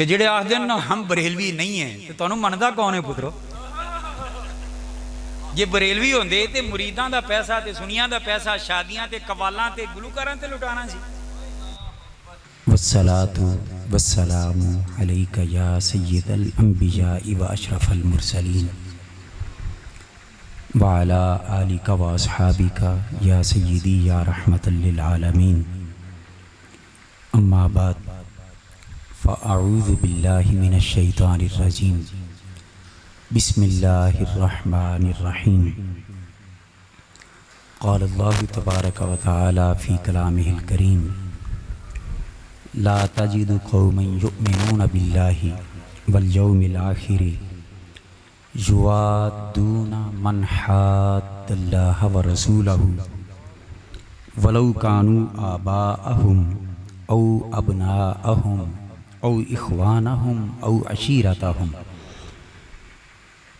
कि जेड़े आखदे ना हम बरेलवी नहीं है, तो तुहानू मनदा कौन है पुत्रो? जे बरेलवी होंदे ते मुरीदां दा पैसा ते सुनियां दा पैसा शादियां ते कवालां ते गुलूकारां ते लुटाना सी। वस्सलातु वस्सलामु अलैका या सय्यदल अंबिया व अशरफल मुरसलीन व अला आलिका व अस्हाबिका या सय्यदी या रहमतल लिल आलमीन। अम्मा बाद फ़अऊज़ु बिल्लाहि मिनश शैतानिर रजीम। बिस्मिल्लाहिर रहमानिर रहीम। क़ाल अल्लाहु तबारक व तआला फ़ी कलामिहिल करीम ला तजिदु क़ौमन युमिनून बिल्लाहि वल यौमिल आखिरि युवाद्दूना मन हाद्दल्लाह व रसूलहु वलौ कानू आबाअहुम औ अबनाअहुम औ इख्वानहुम औ अशीरतहुम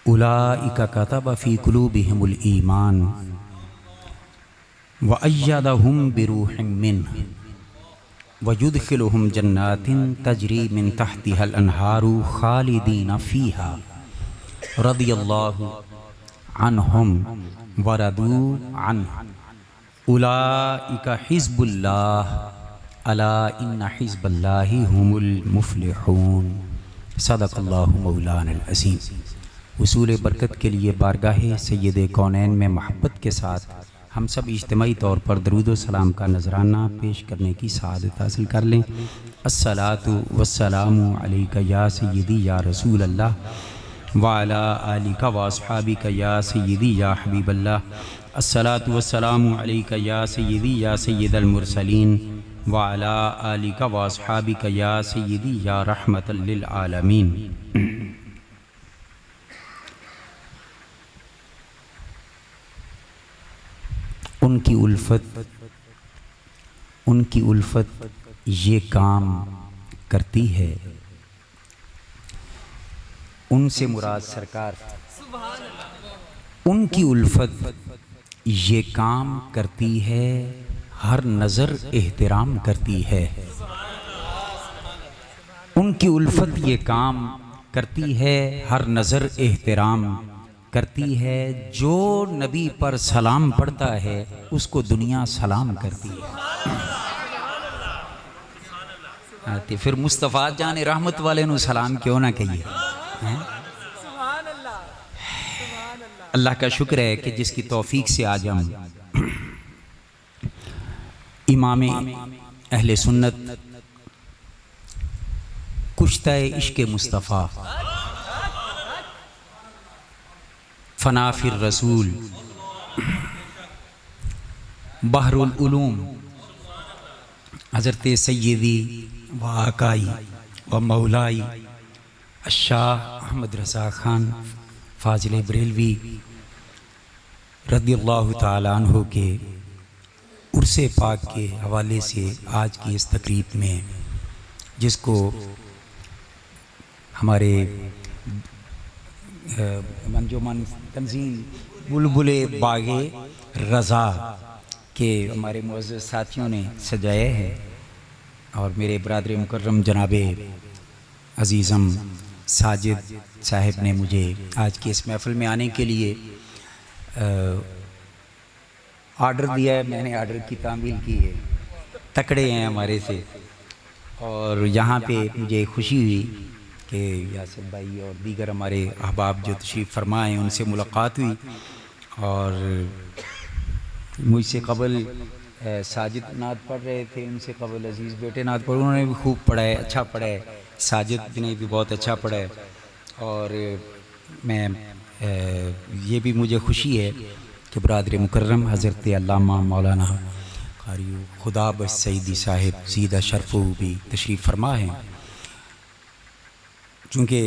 उलाइका कतब फ़ी कुलूबिहिमुल ईमान व अय्यदहुम बिरूहिम मिन्हु व युदखिलुहुम जन्नातिन तजरी मिन तहतिहल अन्हारु खालिदीन फ़ीहा रदियल्लाहु अन्हुम व रदू अन्हु उलाइका हिज़्बुल्लाह अला इन्ना हिज़्बल्लाहि हुमुल मुफ़्लिहून। सदक़ल्लाहु मौलाना अज़ीम। उसूल बरकत के लिए बारगाहे सय्यद कौनैन में मोहब्बत के साथ हम सब इज्तिमाई तौर पर दरूद व सलाम का नजराना पेश करने की सआदत हासिल कर लें। अस्सलातु वस्सलामु अलैका या सय्यदी या रसूल अल्लाह व अला आलिका व अस्हाबिका या सय्यदी या हबीबल्लाह। अस्सलातु वस्सलामु अलैका या सय्यदी या सय्यदल मुरसलीन व अला आलिका व अस्हाबिका या सय्यदी या रहमतल लिल आलमीन। उनकी उल्फत ये काम करती है, उनसे मुराद सरकार। उनकी उल्फत ये काम करती है, हर नज़र एहतराम करती है। उनकी उल्फत ये काम करती है, हर नज़र एहतराम करती है। जो नबी पर सलाम पढ़ता है उसको दुनिया सलाम करती है। तो फिर मुस्तफ़ा जान रहमत वाले नु सलाम क्यों ना कहिए। अल्लाह का शुक्र है कि जिसकी तौफीक से आज हम इमाम अहले सुन्नत कुश्ता इश्क़ मुस्तफ़ा फ़ना फिर रसूल बहरुल उलूम हज़रत सय्यदी व आकाई व मौलाई शाह अहमद रज़ा ख़ान फ़ाज़िल बरेलवी रज़ियल्लाहु ताला अन्हु के उर्से पाक के हवाले से आज की इस तकरीब में, जिसको हमारे मंजूमन तंजीम बुलबुले बागे रज़ा के हमारे मुअज़्ज़ज़ साथियों ने सजाया है, और मेरे बरादर मुकर्रम जनाबे अज़ीज़म साजिद साहिब ने मुझे आज की इस महफ़िल में आने के लिए आर्डर दिया है। मैंने आर्डर की तामील की है। तकड़े हैं हमारे से, और यहाँ पे मुझे खुशी हुई कि यासिर भाई और दीगर हमारे अहबाब जो तशरीफ़ फरमाए उनसे मुलाकात हुई। और मुझसे कबल साजिद नात पढ़ रहे थे, उनसे कबल अज़ीज़ बेटे नात पढ़, उन्होंने भी खूब पढ़ा है, अच्छा पढ़ा है। साजिद ने भी बहुत अच्छा पढ़ा है। और मैं ये भी मुझे खुशी है कि बरादर मुकर्रम हज़रत अल्लामा मौलाना कारी खुदा बख्श सईदी साहिब ज़ीदा शरफ़ू भी तशरीफ़ फरमा हैं। चूँकि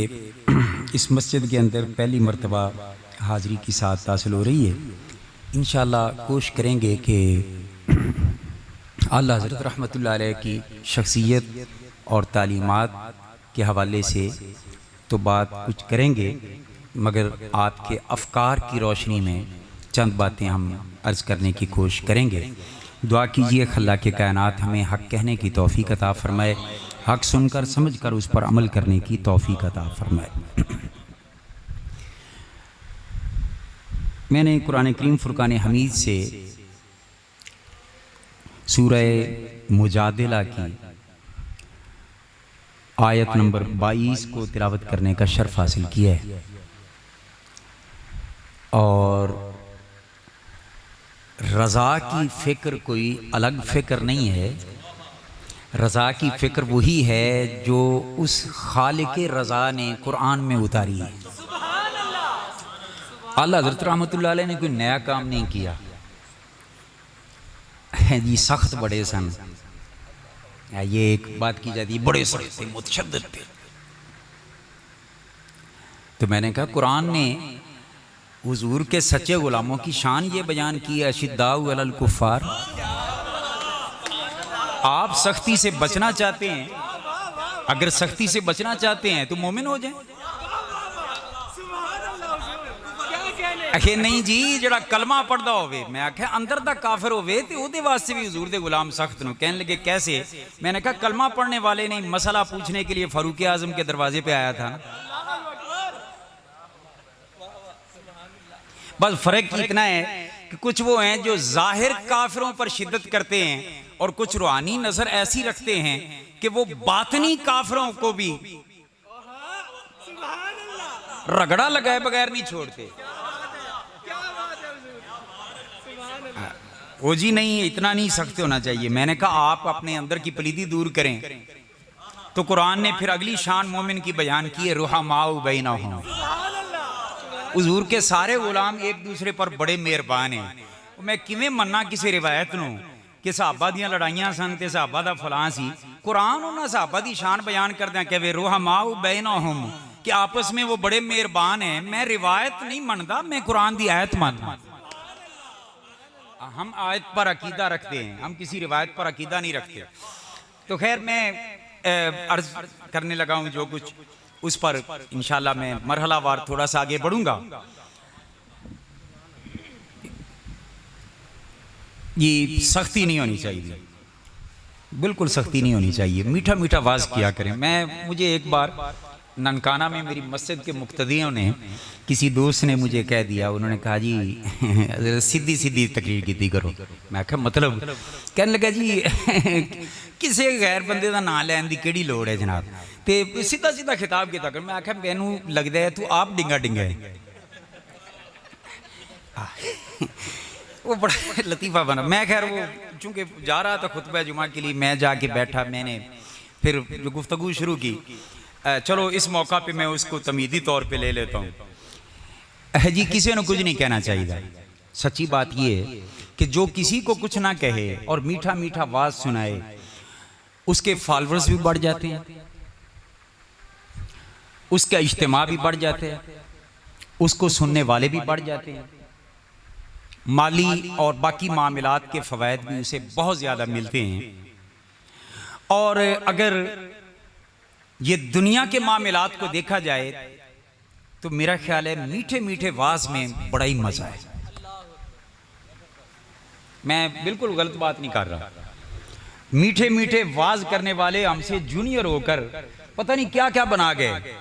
इस मस्जिद के अंदर पहली मरतबा हाज़री की साथ हासिल हो रही है, इंशाअल्लाह कोशिश करेंगे कि आला हज़रत रहमतुल्लाह अलैह की शख्सियत और तालीमात के हवाले से तो बात कुछ करेंगे, मगर आपके अफ़कार की रोशनी में चंद बातें हम अर्ज़ करने की कोशिश करेंगे। दुआ कीजिए अल्लाह के कायनात हमें हक़ कहने की तौफ़ीक़ अता फ़रमाए, हक सुनकर समझकर उस पर अमल करने की तौफीक अता फरमाए। मैंने कुरान करीम फुरकान हमीद से सूरह मुजादिला की आयत नंबर 22 को तिलावत करने का शर्फ हासिल किया है। और रज़ा की फ़िक्र कोई अलग फ़िक्र नहीं है, रज़ा की फ़िक्र वही है जो उस खालिक रज़ा ने कुरान में उतारी है। आला हज़रत रहमतुल्लाह अलैह ने कोई नया काम नहीं किया है जी। सख्त बड़े सन, ये एक बात की जाती है, बड़े सख्त थे, मुतशद्दिद थे। तो मैंने कहा कुरान ने हुजूर के सच्चे गुलामों की शान ये बयान की है, अशिद्दाउ अलल कुफ़ार। आप सख्ती से बचना चाहते हैं, अगर सख्ती से बचना चाहते हैं तो मोमिन हो जाएं। आखे नहीं जी, जड़ा कलमा पढ़दा होवे, मैं आख्या अंदर दा काफिर होवे ते ओदे वास्ते भी हुजूर दे गुलाम सख्त नो। कहने लगे कैसे? मैंने कहा कलमा पढ़ने वाले नहीं, मसला पूछने के लिए फारूक आजम के दरवाजे पे आया था ना। बस फर्क इतना है कि कुछ वो हैं जो जाहिर काफिरों पर शिद्दत करते हैं और कुछ रूहानी नजर ऐसी रखते हैं कि वो बातनी काफिरों को भी रगड़ा लगाए बगैर नहीं छोड़ते। वो जी नहीं, इतना नहीं सख्त होना चाहिए। मैंने कहा आप अपने अंदर की पलीदी दूर करें। तो कुरान ने फिर अगली शान मोमिन की बयान की है, रुहमाउ बैनहुम। हुजूर के सारे गुलाम एक दूसरे पर बड़े मेहरबान हैं। मैं किवें मन्ना किसी रिवायत नूं कि सहाबा दियां लड़ाइयां सन ते सहाबा दा फलां सी। कुरान उन्हां सहाबा दी शान बयान करदे कहवे रुहमाउ बैनहुम कि आपस में वो बड़े मेहरबान हैं। मैं रिवायत नहीं मनदा, मैं कुरान दी आयत मानदा। हम आयत पर अकीदा रखते हैं, हम किसी रिवायत पर अकीदा नहीं रखते। तो खैर मैं अर्ज करने लगा हूं जो कुछ, उस पर इंशाल्लाह मैं मरहलावार थोड़ा सा आगे बढ़ूंगा। ये सख्ती नहीं होनी चाहिए, बिल्कुल सख्ती नहीं होनी चाहिए। मीठा मीठा वाज किया करें। मुझे एक बार ननकाना में मेरी मस्जिद के मुक्तदियों ने, किसी दोस्त ने मुझे कह दिया, उन्होंने कहा जी सीधी सीधी तकरीर की करो। मैं कहा मतलब? कहने लगा जी किसी गैर बंदे का नाम लैन की केड़ी लोड़ है जनाब, तो सीधा सीधा खिताब किया कर। मैं आख्या मैनू लगता है तू आप डिंगा डिंगा है। वो बड़ा लतीफ़ा बना। मैं खैर वो चूँकि जा रहा था खुतबा जुमा के लिए, मैं जाके बैठा, मैंने फिर जो गुफ्तगू शुरू की। चलो इस मौका पे मैं उसको तमीदी तौर पे ले लेता हूँ जी। किसी ने कुछ नहीं कहना चाहिए। सच्ची बात ये है कि जो किसी को कुछ ना कहे और मीठा मीठा वाज सुनाए, उसके फॉलोअर्स भी बढ़ जाते हैं, उसका इज्तिमा भी बढ़ जाते हैं, उसको सुनने वाले भी बढ़ जाते हैं, माली और बाकी मामलात के फ़वायद भी उसे बहुत ज़्यादा मिलते हैं। और अगर ये दुनिया के मामलात को देखा जाए तो मेरा ख्याल है मीठे मीठे वाज में बड़ा ही मज़ा है। मैं बिल्कुल गलत बात नहीं कर रहा। मीठे मीठे वाज करने वाले हमसे जूनियर होकर पता नहीं क्या क्या बना गए।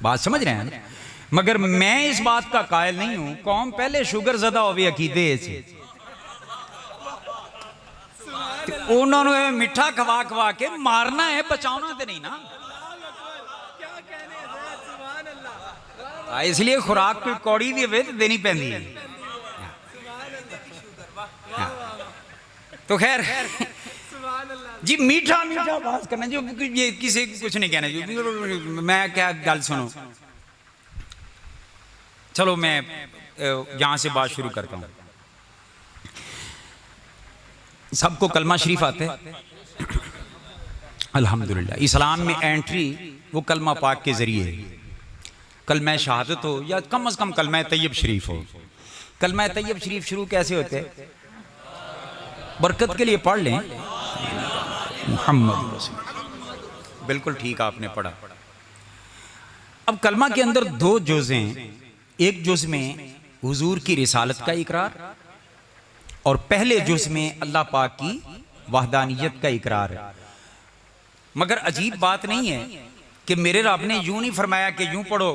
बात समझ रहे हैं? मगर मैं इस बात का कायल नहीं हूं, कौम पहले शुगर ज़दा होवे अकीदे से, उन्होंने मिठा खवा खवा के मारना है, बचाना तो नहीं ना। इसलिए खुराक कोई कौड़ी दी वे देनी पैंदी है। तो खैर जी मीठा मीठा बात करना जो ये किसी कुछ नहीं कहना जो मैं क्या गल सुनो। चलो मैं यहां से बात शुरू करता हूं। सबको कलमा शरीफ आते हैं अल्हम्दुलिल्लाह। इस्लाम में एंट्री वो कलमा पाक के जरिए, कलमा शहादत हो या कम से कम कलमा तैयब शरीफ हो। कलमा तैयब शरीफ शुरू कैसे होते हैं? बरकत के लिए पढ़ लें मुहम्मद रसूल। बिल्कुल ठीक आपने पढ़ा। अब कलमा के अंदर दो जुज़ हैं। एक जुज़ में हुजूर की रिसालत का इकरार और पहले जुज़ में अल्लाह पाक की वहदानियत का इकरार है। मगर अजीब बात नहीं है कि मेरे रब ने यूं नहीं फरमाया कि यूं पढ़ो,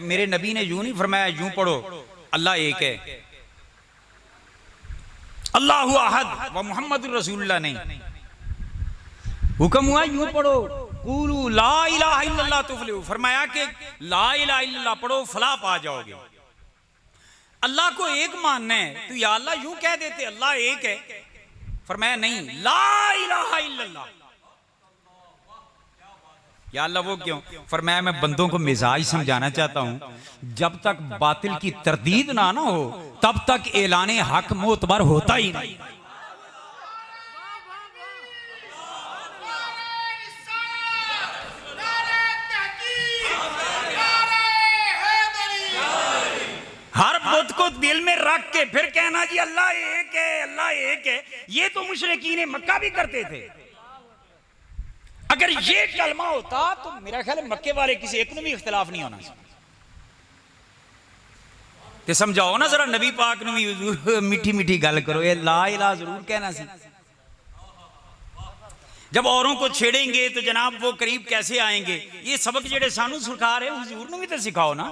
मेरे नबी ने यूं नहीं फरमाया यूं पढ़ो, अल्लाह एक है, अल्लाहु अहद व मुहम्मदुर रसूलुल्लाह नहीं। हुक्म हुआ यूं पढ़ो, कूलू ला इलाहा इल्लल्लाह तुफलिहू, फरमाया कि ला इलाहा इल्लल्लाह पढ़ो फलाह पा जाओगे। अल्लाह को एक मानना है तो या अल्लाह यूं कह देते अल्लाह एक है, फरमाया नहीं, ला इलाहा इल्लल्लाह। या अल्लाह वो क्यों? फरमाया मैं बंदों को मिजाज समझाना चाहता हूं, जब तक बातिल की तरदीद ना हो तब तक ऐलाने हक मोतबर होता ही नहीं। हर बुत को दिल में रख के फिर कहना जी अल्लाह एक है, अल्लाह एक है, ये तो मुशरिकीन मक्का भी करते थे। अगर ये कलमा होता तो मेरा ख्याल है मक्के वाले किसी एक में भी इख्तिलाफ नहीं होना। ते समझाओ ना जरा नबी पाक ने भी मीठी मीठी गल करो, ये ला इलाहा जरूर कहना सी। जब औरों को छेड़ेंगे तो जनाब वो करीब कैसे आएंगे? ये सबक जेड़े सानू सिखा रहे हुजूर ने भी तो सिखाओ ना।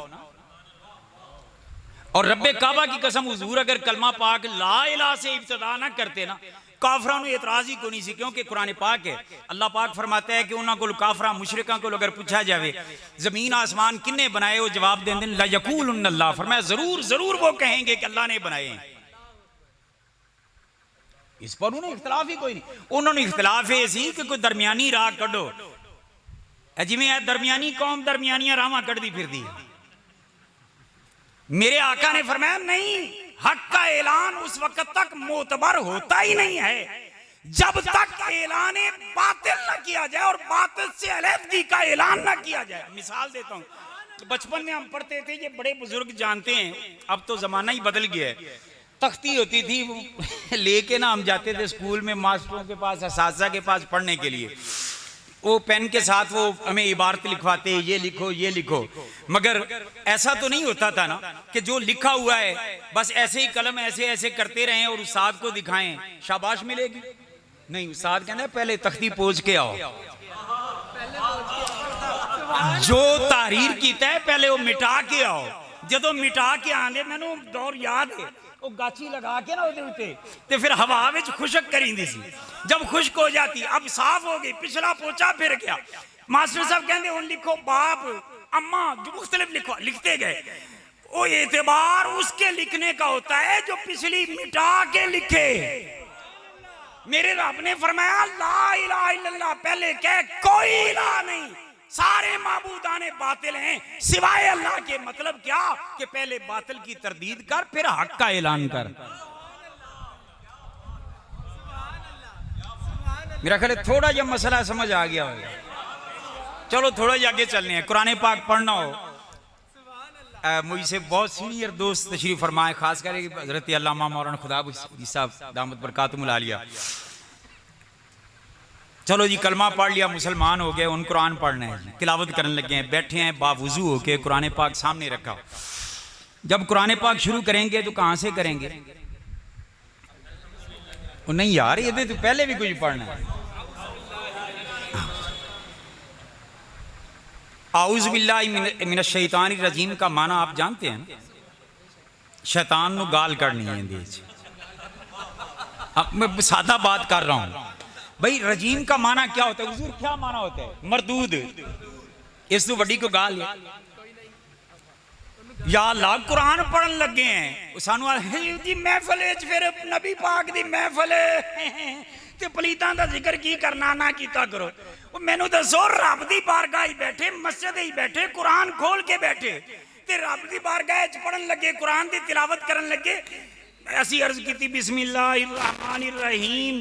और रब्बे काबा की कसम हुजूर अगर कलमा पाक ला इलाहा से इब्तिदा ना करते ना, काफरा को एतराज ही को नहीं सी, क्योंकि कुरान पाक है। अल्लाह पाक फरमाता है कि उन्होंने को काफरा मुशरिका को अगर पूछा जाए जमीन आसमान किन्ने बनाए, वो जवाब देंगे ला यकूलुन अल्लाह, फरमाया जरूर जरूर वो कहेंगे कि अल्लाह ने बनाए हैं। इस पर उन्हें इख्तिलाफ ही कोई नहीं। उन्होंने इख्तिलाफ ये सी कि कोई दरमियानी राह कढ़ो, जिवें दरमियानी कौम दरमियानियां रावां कढ़दी फिरदी। मेरे आका ने फरमाया नहीं, हक का ऐलान उस वक्त तक मोतबर होता ही नहीं है जब तक ऐलान बातिल न किया जाए और बातिल से अलहदगी का ऐलान न किया जाए। मिसाल देता हूँ, बचपन में हम पढ़ते थे, ये बड़े बुजुर्ग जानते हैं, अब तो जमाना ही बदल गया है। तख्ती होती थी, लेके ना हम जाते थे स्कूल में मास्टरों के पास, असातिज़ा के पास पढ़ने के लिए। वो पेन के साथ वो हमें इबारत लिखवाते, ये लिखो ये लिखो। मगर ऐसा तो नहीं होता था ना कि जो लिखा हुआ है बस ऐसे ही कलम ऐसे ऐसे करते रहें और उस्ताद को दिखाएं, शाबाश मिलेगी। नहीं, उस्ताद कहते हैं पहले तख्ती पोंछ के आओ, जो तहरीर कीता है पहले वो मिटा के आओ। जो मिटा के आंदे, मैनू दौर याद है, वो गाची लगा के ना उते ते फिर हवा विच खुशक करींदी सी। जब खुश्क हो जाती, अब साफ हो गई, पिछला पोचा फिर गया। मास्टर साहब कहते हुन लिखो बाप अम्मा, जो मुख्तलिफ लिखो, लिखते गए। वो एतबार उसके लिखने का होता है जो पिछली मिटा के लिखे। मेरे रब ने फरमाया ला इलाहा इल्लल्लाह, पहले कह कोई इलाह नहीं, सारे माबूदाने बातिल हैं सिवाय अल्लाह के। मतलब क्या कि पहले बातिल की तरदीद कर, फिर हक का ऐलान कर। मेरा ख्याल है थोड़ा यह मसला समझ आ गया होगा। चलो थोड़ा ही आगे चलने हैं। कुरान पाक पढ़ना हो, मुझसे बहुत सीनियर दोस्त तशरीफ फरमाए, खास कर हजरत अल्लामा मौलाना खुदा साहब दामत बरकातुहुल आलिया। चलो जी, कलमा पढ़ लिया, मुसलमान हो गए, उन कुरान पढ़ना है, तिलावत करने लगे हैं, बैठे हैं बावुजू होके, कुरान पाक सामने रखा। जब कुरान पाक शुरू करेंगे तो कहां से करेंगे? वो नहीं यार, ये तो पहले भी कुछ पढ़ना है। आऊज़ बिल्लाहि मिनश शैतानिर रजीम का माना आप जानते हैं? शैतान नु गाल करनी है। अब मैं सादा बात कर रहा हूं भाई, रजीम का माना क्या होता है? हुजूर क्या माना होता है? मरदूद। इस तो बड़ी को गाल है। या अल्लाह कुरान पढ़न लगे हैं, सानू जी महफिल फिर नबी पाक दी महफिल ते पलीतां दा जिक्र की करना, ना कीता करो। मैनू दसो, रब दी बारगाह ही बैठे, मस्जिद ही बैठे, कुरान खोल के बैठे ते रब दी बारगाह च पढ़न लगे, कुरान दी तिलावत करन लगे। ऐसी अर्ज की बिस्मिल्लाहिर रहमानिर रहीम,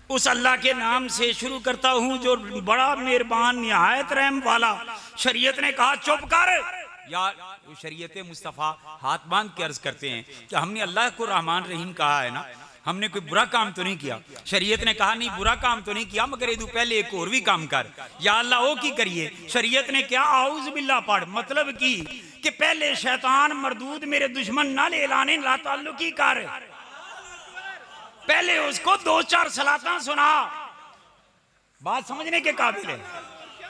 उस अल्लाह के नाम से शुरू करता हूं जो बड़ा मेहरबान निहायत रहम वाला। शरीयत ने कहा चुप कर। यार शरीयत मुस्तफ़ा हाथ बांध के अर्ज करते हैं कि हमने अल्लाह को रहमान रहीम कहा है ना, हमने कोई बुरा काम तो नहीं किया। शरीयत ने कहा नहीं बुरा काम तो नहीं किया, मगर ये पहले एक और भी काम कर। या अल्लाह वो की करिए। शरीयत ने क्या आऊज़ बिल्लाह पढ़, मतलब की कि पहले शैतान मरदूद मेरे दुश्मन ना ले लाने ला ताल्लुकी कर, पहले उसको 2-4 सलाता सुना, बात समझने के काबिल है।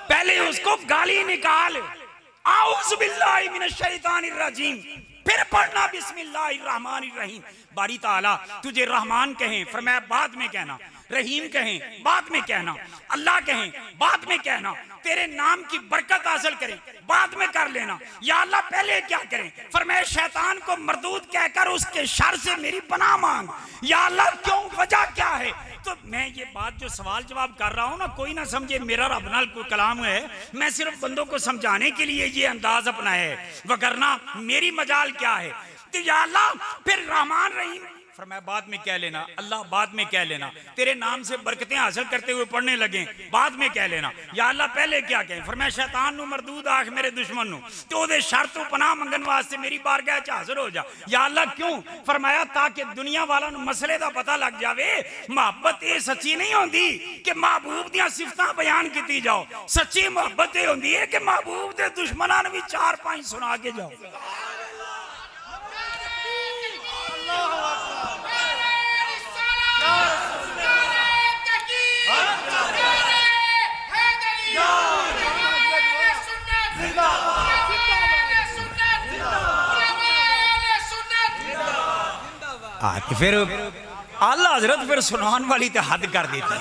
पहले उसको गाली निकाल, आऊज़ु बिल्लाहि मिनश शैतानिर रजीम, फिर पढ़ना बिस्मिल्लाहिर्रहमानिर्रहीम। बारी ताला तुझे रहमान कहें, फरमाया बाद में कहना, रहीम कहें बाद में कहना, अल्लाह कहें बाद में कहना, तेरे नाम की बरकत हासिल करें बाद में कर लेना। या अल्लाह पहले क्या करें? फरमाया शैतान को मरदूद कहकर उसके शर से मेरी पनाह मांग। या अल्लाह क्यों, वजह क्या है? तो मैं ये बात जो सवाल जवाब कर रहा हूँ ना, कोई ना समझे मेरा रब नाल कोई कलाम है, मैं सिर्फ बंदों को समझाने के लिए ये अंदाज अपनाया है, वगरना मेरी मजाल क्या है। तो या अल्लाह फिर रहमान रहीम, फरमाया बाद में कह लेना, अल्लाह बाद में कह लेना, तेरे नाम से बरकतें हासिल करते हुए पढ़ने लगे बाद में कह लेना। या अल्लाह पहले क्या कहें? फरमाया शैतान नु मरदूद आख मेरे दुश्मन नु, तो ओदे शर तो पनाह मंगन वास्ते मेरी बारगाह च हाजिर हो जा। या अल्लाह क्यों? फरमाया ताकि दुनिया वालों नु मसले दा पता लग जावे। मोहब्बत ये सच्ची नहीं होंदी कि महबूब दियां सिफतां बयान कीती जाओ, सच्ची मोहब्बत ये होंदी है कि महबूब दे दुश्मनां नु भी 4-5 सुना के जाओ। फिर आला हजरत फिर सुनान वाली तो हद कर देती है।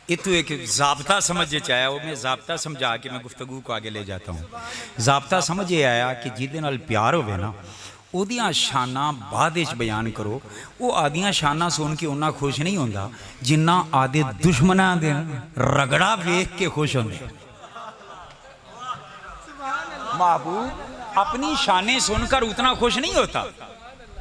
इतु एक ज़ाब्ता समझ आया, वो मैं ज़ाब्ता समझा के मैं गुफ्तगू को आगे ले जाता हूँ। ज़ाब्ता समझ आया कि जिहदे नाल प्यार होवे ना, ओदियां शाना बाद विच बयान करो। वो आदियां शाना सुन के उन्ना खुश नहीं होंदा जिन्ना आदे दुश्मनां दे रगड़ा वेख के खुश होंदे। महबूब अपनी शाने सुनकर उतना खुश नहीं होता।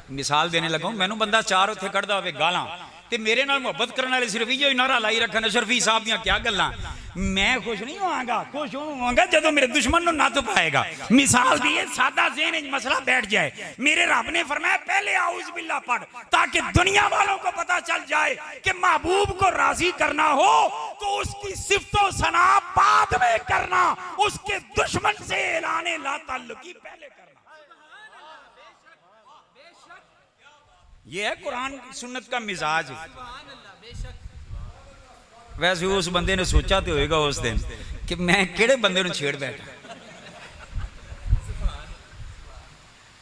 मिसाल देने लगा, मैनू बंदा 4 उत्थे कढ़दा होवे गालां, ते मेरे नाल मुहब्बत करने वाले सिर्फ इयो नारा लाई रखन अशरफी साहब दियां क्या गल्लां, मैं खुश नहीं होवांगा। खुश होवांगा जदों मेरे दुश्मन नूं नत पाएगा। मिसाल दी है, सादा ज़हन विच मसला बैठ जाए। मेरे रब ने फरमाया पहले आऊज़ बिल्लाह पढ़, ताकि दुनिया वालों को पता चल जाए कि महबूब को राजी करना हो तो उसकी सिफ्तो सना बाद में करना, उसके दुश्मन से ऐलाने ला ताल्लुकी पहले करना। ये है कुरान सुन्नत का मिजाज। वैसे उस बंदे ने सोचा तो होगा उस दिन कि मैं केड़े बंदे ਨੂੰ छेड़ बैठा।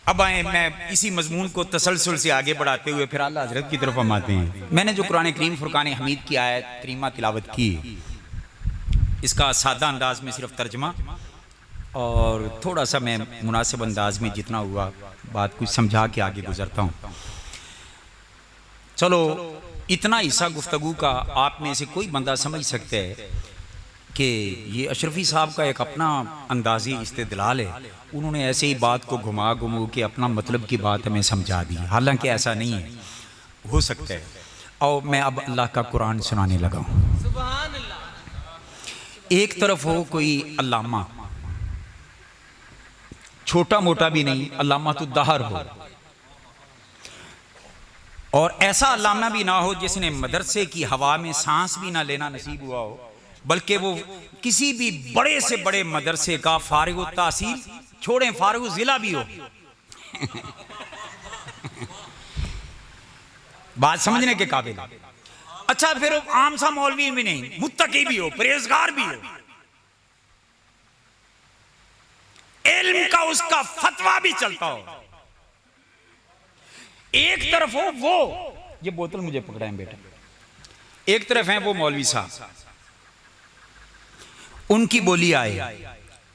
अब आए मैं इसी मजमून को तसलसल से आगे बढ़ाते हुए फिर आला हजरत की तरफ हम आते हैं। मैंने जो कुरान करीम फुरकान हमीद की आयत करीमा तिलावत की, इसका सादा अंदाज में सिर्फ तर्जमा और थोड़ा सा मैं मुनासिब अंदाज में जितना हुआ बात कुछ समझा के आगे गुजरता हूँ। चलो इतना हिस्सा गुफ्तगू का आप में से कोई बंदा समझ सकता है कि ये अशरफी साहब का एक अपना अंदाजी इस्तेदलाल है। उन्होंने ऐसे ही बात को घुमा घुमू के अपना मतलब की बात हमें समझा दी, हालांकि ऐसा नहीं है, हो सकता है। और मैं अब अल्लाह का कुरान सुनाने लगा हूँ। एक तरफ हो कोई अल्लामा, छोटा मोटा भी नहीं, अल्लामा तो दहर हो, और ऐसा अल्लामा भी ना हो जिसने मदरसे की हवा में सांस भी ना लेना नसीब हुआ हो, बल्कि वो किसी भी बड़े से बड़े मदरसे का फारिग तहसील छोड़ें, फारिग जिला भी हो। बात समझने के काबिल। अच्छा फिर आम सा मौलवी भी नहीं, मुत्तकी भी हो, परहेजगार भी हो, इल्म का उसका फतवा भी चलता हो। एक तरफ हो वो, ये बोतल मुझे पकड़ाएं बेटा, एक तरफ है वो मौलवी साहब, उनकी बोली आए,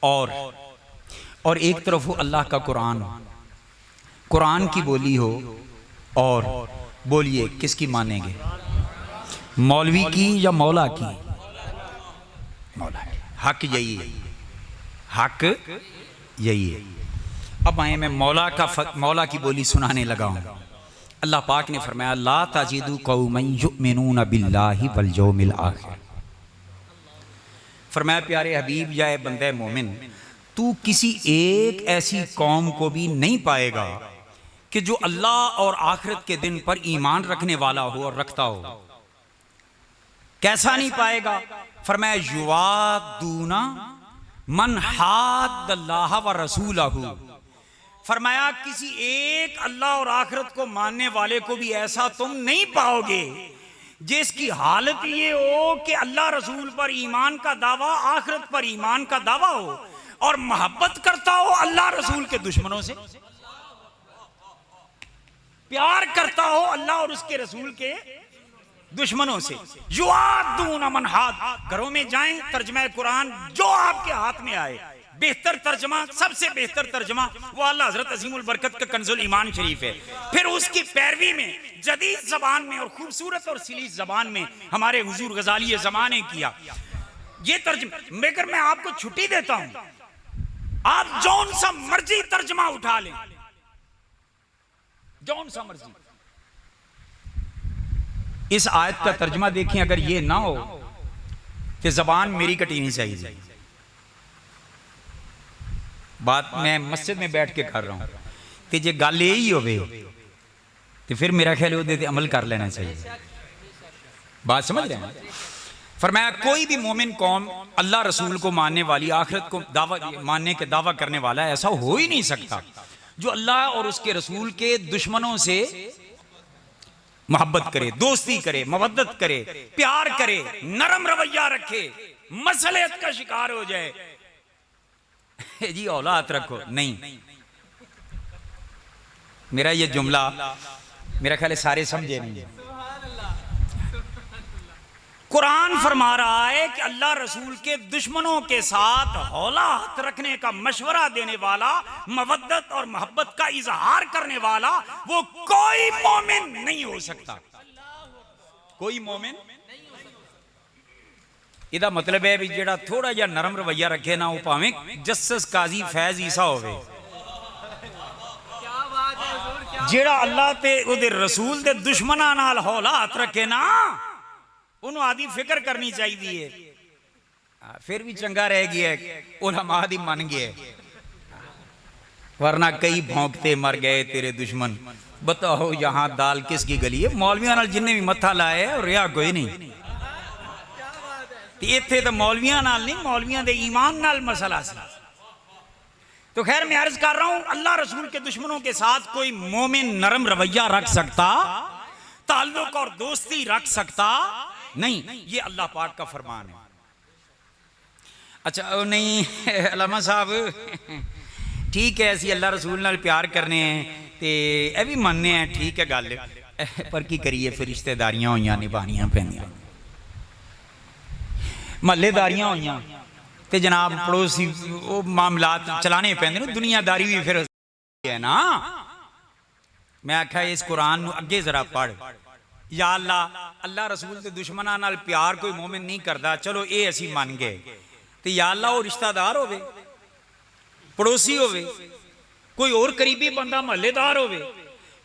और एक तरफ हो अल्लाह का कुरान, कुरान की बोली हो, और बोलिए किसकी मानेंगे, मौलवी की या मौला की? मौला की। हक यही है, हक यही है। अब आए मैं मौला की बोली सुनाने लगा हूँ। अल्लाह पाक ने फरमाया ला ताजिदु कौमन युमिनून बिल्लाहि वल यौमिल आखिर। फरमाया प्यारे हबीब या बंदे मोमिन, तू किसी एक ऐसी कौम को भी नहीं पाएगा कि जो अल्लाह और आखिरत के दिन पर ईमान रखने वाला हो और रखता हो। कैसा नहीं पाएगा? फरमाया युवादूना मन हाद्दल्लाह व रसूलहू, फरमाया किसी एक अल्लाह और आखिरत को मानने वाले को भी ऐसा तुम नहीं पाओगे जिसकी हालत ये हो कि अल्लाह रसूल पर ईमान का दावा, आखिरत पर ईमान का दावा हो और मोहब्बत करता हो अल्लाह रसूल के दुश्मनों से, प्यार करता हो अल्लाह और उसके रसूल के दुश्मनों से। युआदून मन हाद, घरों में जाएं, तर्जमा कुरान जो आपके हाथ में आए, बेहतर तर्जमा, सबसे बेहतर तर्जमा वो अल्लाह हजरत अजीमुल बरकत का कंजुल ईमान शरीफ है। फिर उसकी पैरवी में जदीद जबान में और खूबसूरत और सलीस जबान में हमारे हुजूर गजाली ज़माने किया ये तर्जमा। मगर मैं आपको छुट्टी देता हूं, आप जौन सा मर्जी तर्जमा उठा लें, जौन सा मर्जी। इस आयत का तर्जमा देखें, अगर ये ना हो कि जबान मेरी कटीनी चाहिए, बात मैं मस्जिद में बैठ के कर रहा हूं, कि जे गल यही होवे तो फिर मेरा ख्याल उहदे ते अमल कर लेना चाहिए। बात समझ रहे हैं? फरमाया कोई भी मोमिन कौम अल्लाह रसूल को मानने वाली, आखिरत को दावा मानने के दावा करने वाला ऐसा हो ही नहीं सकता जो अल्लाह और उसके रसूल के दुश्मनों से मोहब्बत करे, दोस्ती करे, मवद्दत करे, प्यार करे, नरम रवैया रखे, मसलियत का शिकार हो जाए जी औलाद रखो नहीं। मेरा ये जुमला मेरा ख्याल है सारे समझे नहीं है। कुरान फरमा रहा है कि अल्लाह रसूल के दुश्मनों के साथ औलाद रखने का मशवरा देने वाला, मवद्दत और मोहब्बत का इजहार करने वाला वो कोई मोमिन नहीं हो सकता। कोई मोमिन इदा मतलब है भी जेड़ा थोड़ा जिहा नरम रवैया रखे ना, वो भावें जस्टिस काजी फैज ईसा होवे, जेड़ा अल्लाह ते उहदे रसूल दे दुश्मनां नाल औलाद रखे ना, उन्होंने आदि फिक्र करनी चाहिए, फिर भी चंगा रह गया उलमा दी मन गए, वरना कई भौंकते मर गए तेरे दुश्मन। बताओ यहाँ दाल किसकी गली है? मौलवियों नाल जिन्ने भी मत्था लाया और रिहा कोई नहीं। इत्थे तो मौलवियों नाल नहीं, मौलवियों दे ईमान नाल मसला सी। तो खैर मैं अर्ज कर रहा हूं, अल्लाह रसूल के दुश्मनों के साथ कोई मोमिन नरम रवैया रख सकता, ताल्लुक और दोस्ती रख सकता नहीं, ये अल्लाह पाक का फरमान है। अच्छा नहीं अलामा साहब ठीक है, असी अल्लाह रसूल नाल प्यार करने हैं ते ए भी मनने हैं, ठीक है गल, पर की करिए फिर रिश्तेदारियां होइयां निभानियां पैंदियां, महल्लेदारियां होइयां ते जनाब पड़ोसी वो मामलात चलाने पैंदे ने, दुनियादारी भी फिर है ना। मैं आख्या इस कुरान नूं अगे जरा पढ़, या अल्लाह अल्लाह रसूल के दुश्मनां नाल प्यार कोई मोमिन नहीं करता, चलो ये असी मन गए, तो या अल्लाह वो रिश्तेदार होवे, पड़ोसी होवे, कोई और करीबी बंदा महल्लेदार होवे।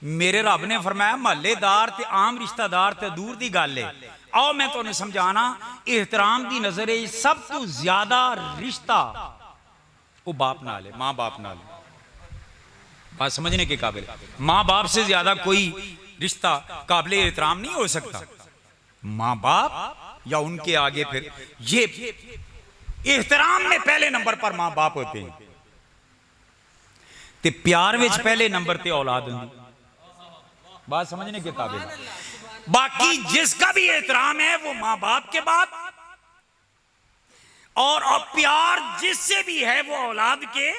मेरे रब ने फरमाया महल्लेदार ते आम रिश्तेदार ते दूर दी गल है। आओ मैं तुहानूं समझाना, एहतराम दी नजर सब तो ज्यादा रिश्ता वो बाप नाल है, माँ बाप नाल। बात समझने के काबिल, माँ बाप से ज्यादा कोई रिश्ता काबिल एहतराम नहीं हो सकता। माँ बाप या उनके आगे फिर ये एहतराम में पहले नंबर पर माँ बाप होते हैं, ते प्यार विच पहले नंबर ते औलाद होंदी। बात समझने के काबिल। बाकी जिसका भी एहतराम है वो माँ बाप के बाद, और प्यार जिससे भी है वो औलाद के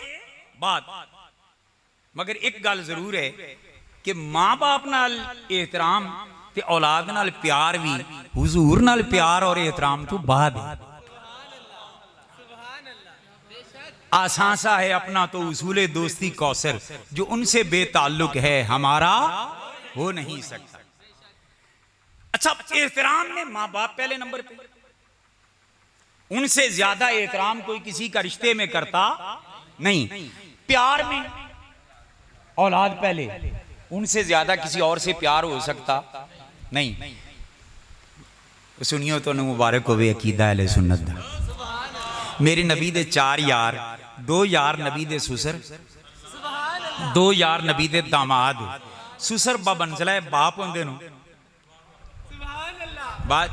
बाद। मगर एक गल जरूर है कि माँ बाप नाल एहतराम ते औलाद नाल प्यार भी हुजूर नाल प्यार और एहतराम तो बाद है। आसान सा है अपना तो उसूले दोस्ती कौसर, जो उनसे बेताल्लुक है हमारा हो नहीं सकता। अच्छा एहतराम में माँ बाप पहले नंबर पे, उनसे ज्यादा एहतराम कोई किसी का रिश्ते में करता नहीं। प्यार में औलाद पहले, उनसे ज्यादा किसी और से प्यार हो सकता नहीं। सुनियो तो मुबारक होवे अकीदा अहले सुन्नत दा। मेरे नबी दे 4 यार, 2 यार नबी दे सुसर, 2 यार नबी दे दामाद। सुसर बाबंसला है बाप होंदे नु, बात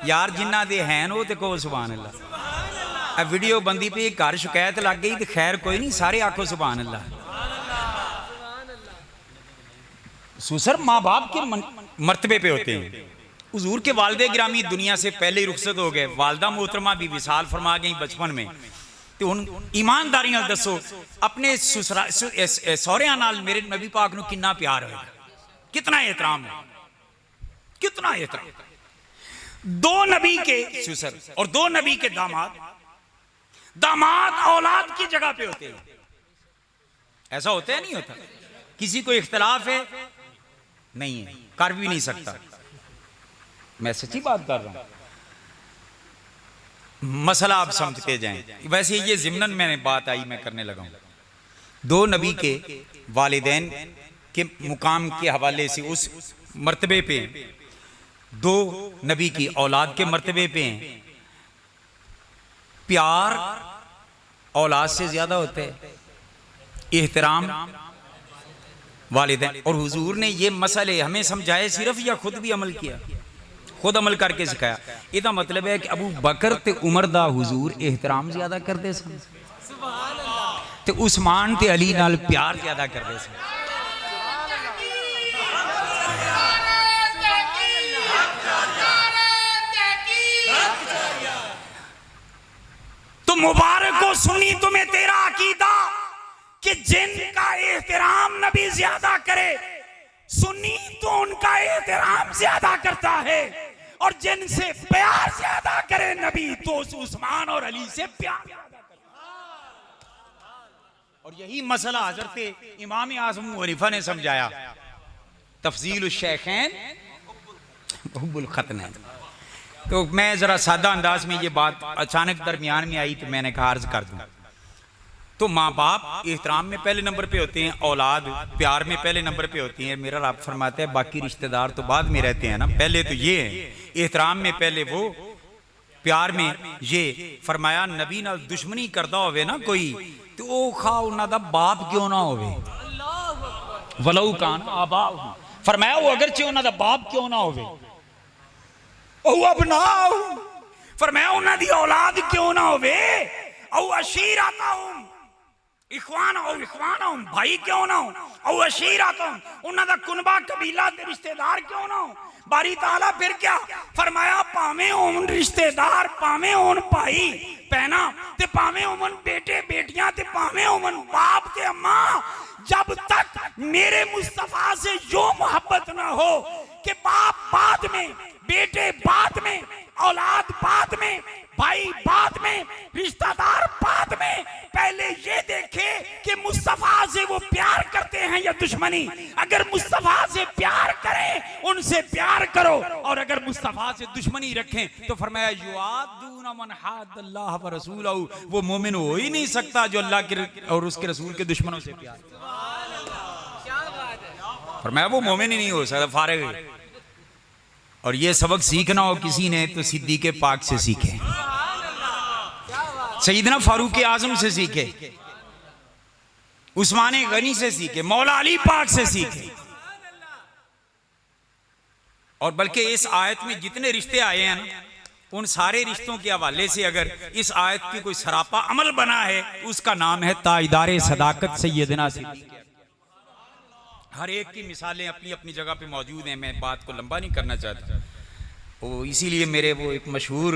यार जिन्ना दे हैं वो ते को सुभान अल्लाह। वीडियो बंदी पे घर शिकायत लग गई तो खैर कोई नहीं, सारे आखो सुभान अल्लाह। सुसर माँ बाप के मर्तबे पे होते हैं। हुजूर के वालिद गिरामी दुनिया से पहले ही रुखसत हो गए, वालदा मोहतरमा भी विसाल फरमा गई बचपन में। तो हुण ईमानदारी नाल दसो अपने सहुरियां नाल मेरे नबी पाक नूं कितना प्यार है, कितना एहतराम है, कितना एहतराम। दो नबी के सुसर और दो नबी के दामाद, दामाद औलाद की जगह पे होते हैं। ऐसा होता है नहीं होता? किसी को इख्तलाफ है नहीं है, कर भी नहीं सकता। मैं सच्ची बात कर रहा हूं, मसला आप समझते जाएं। वैसे ये ज़िम्नन मैंने बात आई मैं करने लगा हूं। दो नबी के वालिदैन के मुकाम के हवाले से उस मर्तबे पे, दो नबी की औलाद के मर्तबे पे प्यार औलाद से ज्यादा होता है, एहतराम वालिदैन। और हुजूर ने ये मसले हमें समझाए सिर्फ या खुद भी अमल किया? खुद अमल करके सिखाया। इसका मतलब है कि अबू बकर ते उमर दा हुजूर एहतराम ज्यादा करते सन ते उस्मान ते अली नाल प्यार ज्यादा करते सन। तो मुबारक को सुनी तुम्हें तेरा अकीदा कि जिनका एहतराम नबी ज्यादा करे, सुन्नी तो उनका एहतराम ज्यादा करता है, और जिनसे प्यार ज्यादा करे नबी तो उस्मान और अली से प्यार ज्यादा करता है। और यही मसला हजरत इमाम आज़म अबू हनीफा ने समझाया, तफजील शेखैन हुब्बुल खतनैन। तो मैं जरा सादा अंदाज में ये बात अचानक दरमियान में आई तो मैंने कहा अर्ज कर दूं। तो माँ बाप एहतराम में पहले नंबर पे होते हैं, औलाद प्यार में पहले नंबर पे होती है। मेरा रब फरमाता है बाकी रिश्तेदार तो बाद में रहते हैं ना, पहले तो ये है, एहतराम में पहले वो, प्यार में ये। फरमाया नबी नाल दुश्मनी करदा होवे ना कोई तो ओ खा उन्हां दा बाप क्यों ना होवे, वलौ कान आबा। फरमाया वो अगरचे उन्हां दा बाप क्यों ना होवे, ओ अपनाओ। फरमाया उन्हां दी औलाद क्यों ना होवे, औ अशीरतहुम इखवानहुम भाई क्यों ना हो, औ अशीरतहुम उन्हां दा कुनबा कबीला ते रिश्तेदार क्यों ना हो। बारी ताला फिर क्या फरमाया, भावें होवन रिश्तेदार, भावें होवन भाई भैना ते भावें होवन बेटे बेटियां ते भावें होवन बाप ते अम्मा, जब तक मेरे मुस्तफा से जो मोहब्बत ना हो कि बाप बाद में, बेटे बाद में, औलाद बाद में, भाई बाद में, रिश्तेदार बाद में, पहले ये देखे कि मुस्तफा से वो प्यार करते हैं या दुश्मनी। अगर मुस्तफा से प्यार करें उनसे प्यार करो, और अगर मुस्तफा से दुश्मनी रखें तो फरमाया युआदूना मन हादल्लाह व रसूलहू, वो मोमिन हो ही नहीं सकता जो अल्लाह के और उसके रसूल के दुश्मनों से प्यार। फरमाया वो मोमिन ही नहीं हो सकता, फारिग। और ये सबक सीखना हो किसी ने तो सिद्दीक़ पाक से सीखे, सईदना फारूक आजम से सीखे, उस्मान गनी से सीखे, मौला अली पाक से सीखे। और बल्कि इस आयत में जितने रिश्ते आए हैं ना, उन सारे रिश्तों के हवाले से अगर इस आयत की कोई सरापा अमल बना है उसका नाम है ताजदारे सदाकत सैयदना सिद्दीक़। हर एक की मिसालें अपनी अपनी जगह पे मौजूद हैं, मैं बात को लंबा नहीं करना चाहता। वो इसीलिए मेरे वो एक मशहूर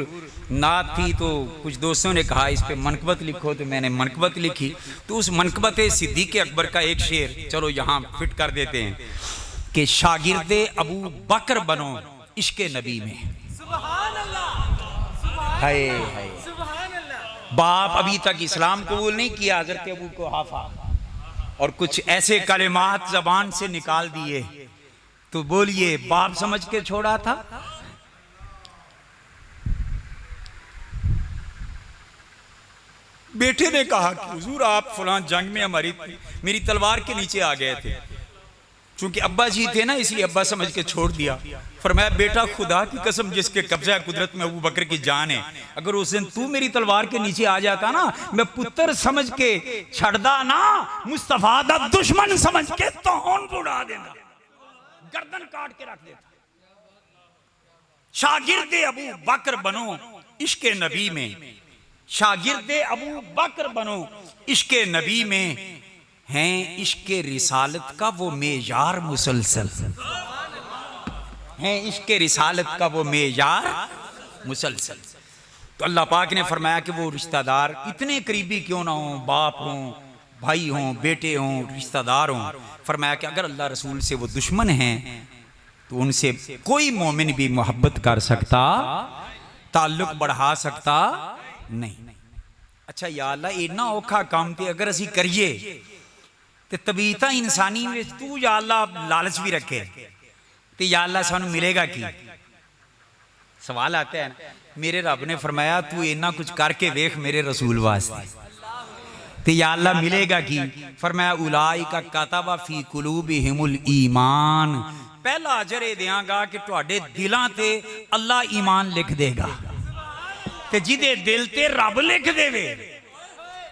नात थी, तो कुछ दोस्तों ने कहा इस पे मनकबत लिखो, तो मैंने मनकबत लिखी। तो उस मनकबत सिद्दीक़ अकबर का एक शेर चलो यहाँ फिट कर देते हैं कि शागिर्दे अबू बकर बनो इश्क़े नबी में। हाय हाय, बाप अभी तक इस्लाम कबूल नहीं किया हज़रत अबू कुहाफा, और कुछ ऐसे कलिमात ज़बान से निकाल दिए, तो बोलिए बाप समझ के छोड़ा था? बेटे ने कहा कि हुजूर आप फलां जंग में मेरी तलवार के नीचे आ गए थे, चूंकि अब्बा जी थे ना इसलिए अब्बा समझ के छोड़ दिया। फरमाया बेटा खुदा की कसम जिसके कब्जा कुदरत में अबू बकर की जान है, अगर उस दिन तू मेरी तलवार के नीचे आ जाता ना, मैं पुत्र समझ के छड़दा ना, मुस्तफा दा दुश्मन समझ के तौन उड़ा देना, गर्दन काट के रख देता। शागिर्दे अबू बकर बनो इश्क़े नबी में। शागिर्द अबू बकर बनो, इश्क नबी में हैं इश्क रिसालत का वो मेयार मुसलसल, हैं इश्क रिसालत का वो मेयार मुसलसल। तो अल्लाह पाक ने फरमाया कि वो रिश्तेदार इतने करीबी क्यों ना हों, बाप हों, भाई हों, बेटे हों, रिश्तेदार हों, फरमाया कि अगर अल्लाह रसूल से वो दुश्मन हैं तो उनसे कोई मोमिन भी मोहब्बत कर सकता, ताल्लुक बढ़ा सकता नहीं। अच्छा या अल्लाह इन्ना औखा काम ते अगर असी करिए ते तबीयतां इंसानी में तू या अल्लाह लालच भी रखे ते या अल्लाह सानू मिलेगा की? सवाल आता है ना। मेरे रब ने फरमाया तू इन्ना कुछ करके वेख मेरे रसूल वास्ते ते या अल्लाह मिलेगा की? फरमाया उलाइका कतबा फी कुलूबिहिमुल ईमान, पहला अजर ये देंगा कि तुहाडे दिलां ते अल्लाह ईमान लिख देगा ते जिदे दिल ते रब लिख देवे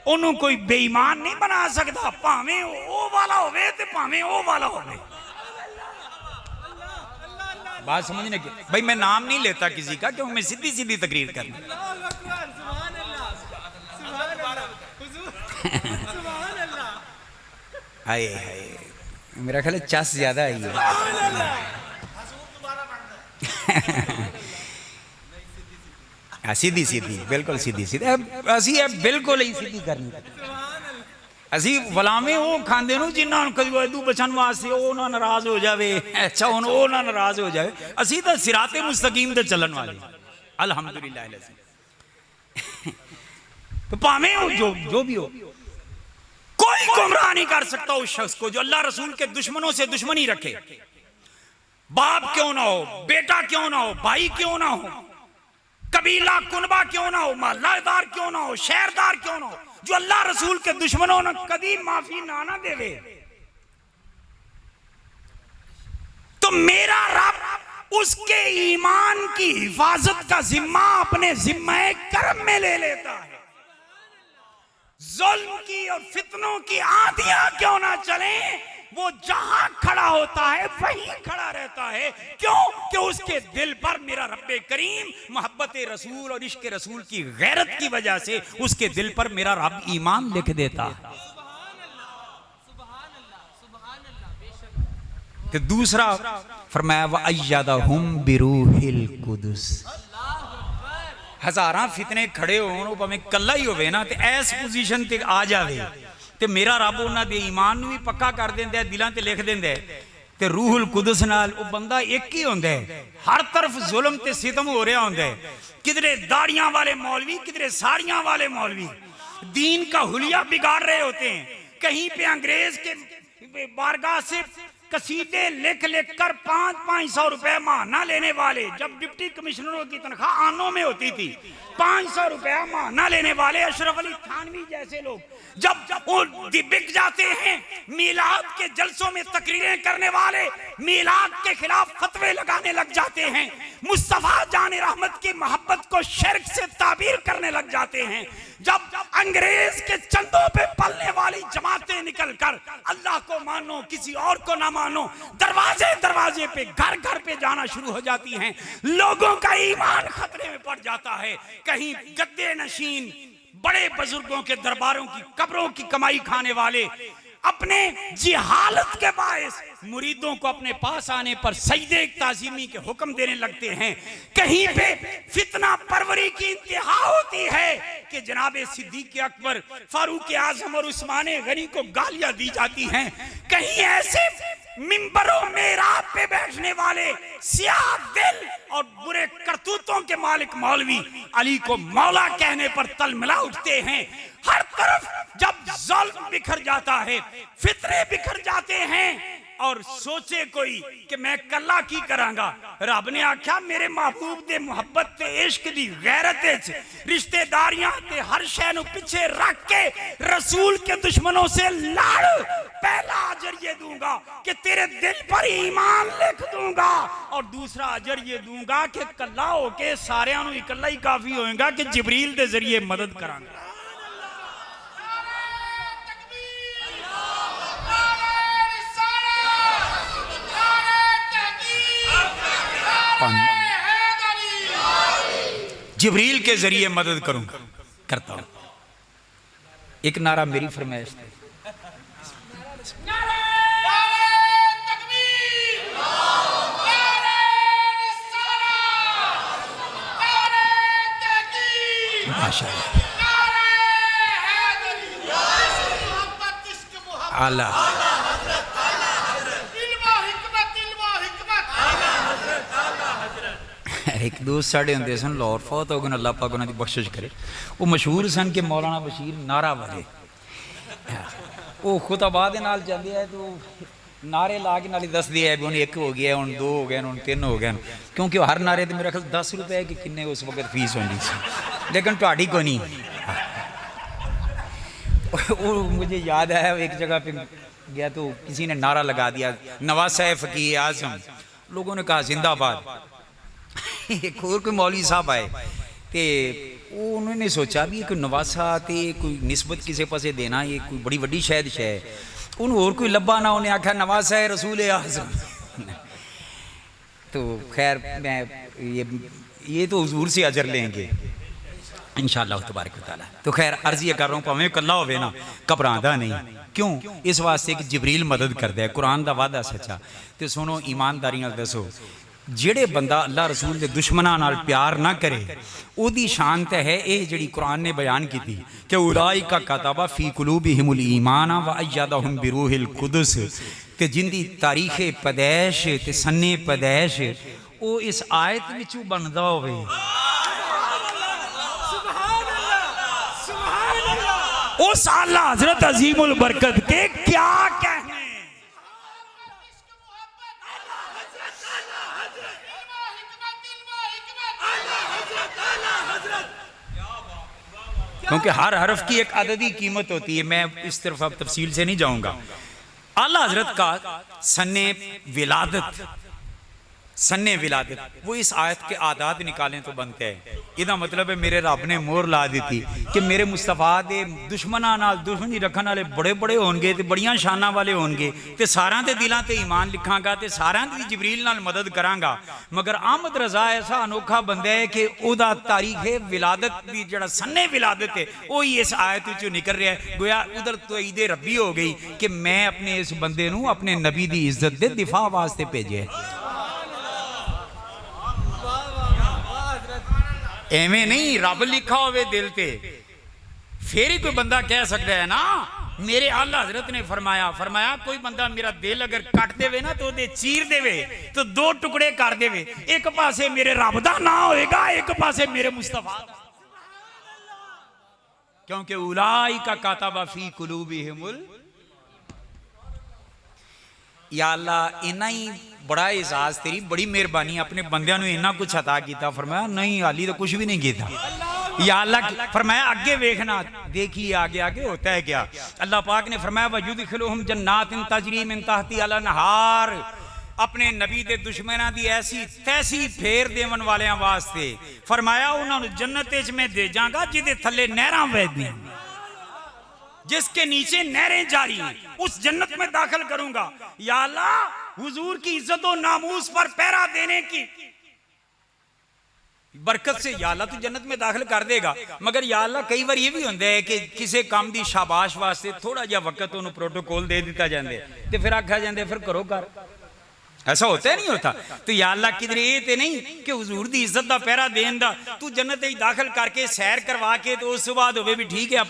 ओनू कोई बेईमान नहीं बना सकता, भावें ओ वाला होवे ते भावें ओ वाला होवे। बात समझने की भाई, मैं नाम नहीं लेता किसी का क्योंकि मैं सीधी सीधी तकरीर करनी। हाय हाय, मेरा ख्याल है चस ज्यादा आई है। सीधी सीधी बिल्कुल सीधी सीधी असी बिल्कुल ही सीधी करनी। असी वलावे वो खांदे नु जिन्ना कदी वादू बचन वास्ते ओ ना नाराज हो जावे, अच्छा हुन ओ ना नाराज हो जावे। असी तो सिराते मुस्तकीम ते चलन वाले अल्हम्दुलिल्लाह। तो भावें जो भी हो, कोई गुमराह नहीं कर सकता उस शख्स को जो अल्लाह रसूल के दुश्मनों से दुश्मनी रखे। बाप क्यों ना हो, बेटा क्यों ना हो, भाई क्यों ना हो, कबीला कुनबा क्यों ना हो, महल्लादार क्यों ना हो, शहरदार क्यों ना हो, जो अल्लाह रसूल के दुश्मनों ने कभी माफी ना देवे। तो मेरा रब उसके ईमान की हिफाजत का जिम्मा अपने जिम्मे कर्म में ले लेता है। जुल्म की और फितनों की आंधियां क्यों ना चले, वो जहां खड़ा होता है वहीं खड़ा रहता है। क्यों? कि उसके दिल पर मेरा रब्बे करीम मोहब्बत रसूल और इश्क रसूल की गैरत की वजह से उसके दिल पर मेरा रब ईमान लिख देता। तो दूसरा फरमाया व अय्यदहुम बिरूहिल कुदस, हजारां फितने खड़े होण भावें कल्ला ही होवे ना ते ऐस पोजीशन ते आ जावे ते मेरा रब उन्हां दे ईमान नूं भी पक्का कर दिंदा है, दिलां ते लिख दिंदा है। ते रूहुल कुदस नाल वो बंदा एक ही होंदा है। हर तरफ जुल्म ते सितम हो रहा होंदा है, किधरे दाढ़ियां वाले मौलवी, किधरे साड़ियां वाले मौलवी दीन का हुलिया बिगाड़ रहे होते हैं। कहीं पे अंग्रेज के बारगाह से कसीदे लिख लिख कर 500 रुपए महीना लेने वाले, जब डिप्टी कमिश्नरों की तनख्वाह आनों में होती थी, 500 रुपया महीना लेने वाले अशरफ अली थानवी जैसे लोग जब वो बिक जाते हैं, मीलाद के जलसों में तकरीरें करने वाले मीलाद के खिलाफ फतवे लगाने लग जाते हैं, मुस्तफा जान रहमत की मोहब्बत को शिर्क से ताबीर करने लग जाते हैं, जब अंग्रेज के चंदों पे पलने वाली जमातें निकलकर अल्लाह को मानो किसी और को ना मानो दरवाजे दरवाजे पे घर घर पे जाना शुरू हो जाती हैं, लोगों का ईमान खतरे में पड़ जाता है। कहीं गद्दे नशीन बड़े बुजुर्गों के दरबारों की कब्रों की कमाई खाने वाले अपने जिहालत के बायस मुरीदों को अपने पास आने पर सजदे ताज़ीमी के हुक्म देने लगते हैं। कहीं पे फितना परवरी की इंतहा होती है कि जनाबे सिद्दीक़ अकबर, फारूक आज़म और उस्मान गनी को गालियां दी जाती हैं। कहीं ऐसे मिंबरों मेराब पे बैठने वाले सियाह दिल और बुरे करतूतों के मालिक मौलवी अली को मौला कहने पर तलमिला उठते हैं। हर तरफ जब ज़ुल्म बिखर जाता है, फितरे बिखर जाते हैं और सोचे कोई कि मैं कल्ला की करांगा, रब ने आख्या मेरे महबूब दे मोहब्बत ते इश्क दी गैरत च रिश्तेदारियां ते हर शय नूं पिछे रख के रसूल के दुश्मनों से लड़, पहला अजर ये दूंगा कि तेरे दिल पर ईमान लिख दूंगा और दूसरा अजर ये दूंगा कि कल्ला होके सारियां नूं इकल्ला ही काफी होएगा कि जिब्रील दे जरिए मदद करांगा। जिब्रील के जरिए मदद करूंगा। करता हूँ। एक नारा मेरी फरमाइश थी। आला एक दोस्त साढ़े होंगे सन लाहौर, फौत हो गए, अल्लाह पाक उन्होंने बख्शिश करे। वो मशहूर सन कि मौलाना बशीर नारा वाले, वो खुतबा दे नाल जाते हैं तो नारे ला के नाले दसदे है भी हूँ एक हो गया, हूँ दो हो गए, हूँ तीन हो गए, क्योंकि हर नारे तो मेरा ख्याल 10 रुपए कि किन्ने उस वक्त फीस होनी सी, लेकिन तुहाडी को नहीं। वो मुझे याद आया एक जगह पे गया तो किसी ने नारा लगा दिया, नवाज़ फ़कीह आज़म, लोगों ने कहा जिंदाबाद। एक और कोई मौलवी साहब आए तो उन्होंने सोचा भी कोई नवासा तो कोई निस्बत किसी पासे देना ये कोई बड़ी वड्डी शायद शय, उन्होंने और कोई लब्बा ना, उन्हें आख्या नवासा है रसूल आज़म। तो खैर मैं ये तो हुजूर से अजर लेंगे इंशाअल्लाह तबारक व तआला। तो खैर अर्ज़ ये कर रहा हूँ, भावें कल्ला होवे ना घबरांदा नहीं, क्यों इस वास्ते कि जिबरील मदद करता है, कुरान का वादा सच्चा। तो सुनो ईमानदारी नाल दसो, जेड़े बंदा अल्लाह रसूल के दुश्मनां नाल प्यार ना करे ओदी शान ते है ये जिहड़ी कुरान ने बयान की थी कि उलाइका कतबा फी कुलूबिहिमुल ईमान व अय्यदहुम बिरूहिल कुदस, ते जिंदी तारीखे पैदैश ते सन्ने पैदैश वो इस आयत विचों बनदा होवे। उस आला हजरत अजीमुल बरकत के क्या कहने, क्योंकि हर हरफ की एक अददी कीमत होती है। मैं इस तरफ अब तफसील से नहीं जाऊंगा। आला हजरत का सन्ने विलादत, सन्ने विलादत वो इस आयत के आदात निकालें तो बनते हैं। इदा मतलब है मेरे रब ने मोहर ला दी थी कि मेरे मुस्तफा दे दुश्मनां नाल दुश्मनी रखने वाले बड़े बड़े होणगे ते बड़ियां शानां वाले होणगे, ते सारां दे दिलां ते ईमान लिखांगा ते सारां दी जिबरील नाल मदद करांगा। मगर अहमद रजा ऐसा अनोखा बंदा है कि ओदा तारीखे विलादत दी जेड़ा सन्ने विलादत है वही इस आयत विचों निकल रहा है। गोया उधर तो ईदे रब्बी हो गई कि मैं अपने इस बंदे नूं अपने नबी दी इज्जत दे दिफा वास्ते भेजे। एवें नहीं रब लिखा होवे दिल ते फिर ही कोई बंदा कह सकता है ना। मेरे आला हजरत ने फरमाया कोई बंदा मेरा दिल अगर कट देवे ना तो दे चीर देवे तो दो टुकड़े कर देवे, एक पासे मेरे रब दा ना होएगा, एक पासे मेरे मुस्तफा, क्योंकि उलाइका कातबा फी कुलूबिहिमुल। या अल्लाह इन्ना ही बड़ा एजाज तेरी बड़ी मेहरबानी अपने बंदियां नूं इन्ना कुछ अता किया। फरमाया नहीं हाली तो कुछ भी नहीं किया। या अल्लाह फरमाया आगे देखना, देखिए आगे आगे होता है क्या। अल्लाह पाक ने फरमाया वयुदखिलुहुम जन्नातिन तजरी मिन तहतिहा अल-अनहार, अपने नबी दे दुश्मनां दी ऐसी तैसी फेर देवन वालियां वास्ते फरमाया उन्होंने जन्नत च मैं दे जाऊंगा जिदे थल्ले नहरां वहदियां, जिसके नीचे नहरें जारी, उस जन्नत में दाखिल करूंगा। या अल्लाह हुजूर की इज्जत और नामूस पर पहरा देने की बरकत से या अल्लाह तू जन्नत में दाखिल कर देगा। मगर या अल्लाह कई बार ये भी होता है कि किसी काम की शाबाश वास्ते थोड़ा जिहा वक्त उन्होंने प्रोटोकॉल दे दिता जाए तो फिर आखा जाए फिर करो कर, ऐसा होता है नहीं होता। तो या अल्लाह किधर ये तो नहीं कि हुजूर की इज्जत का पहरा देन दा तू जन्नत में दाखिल करके सैर करवा के तो उस बाद होवे भी ठीक है।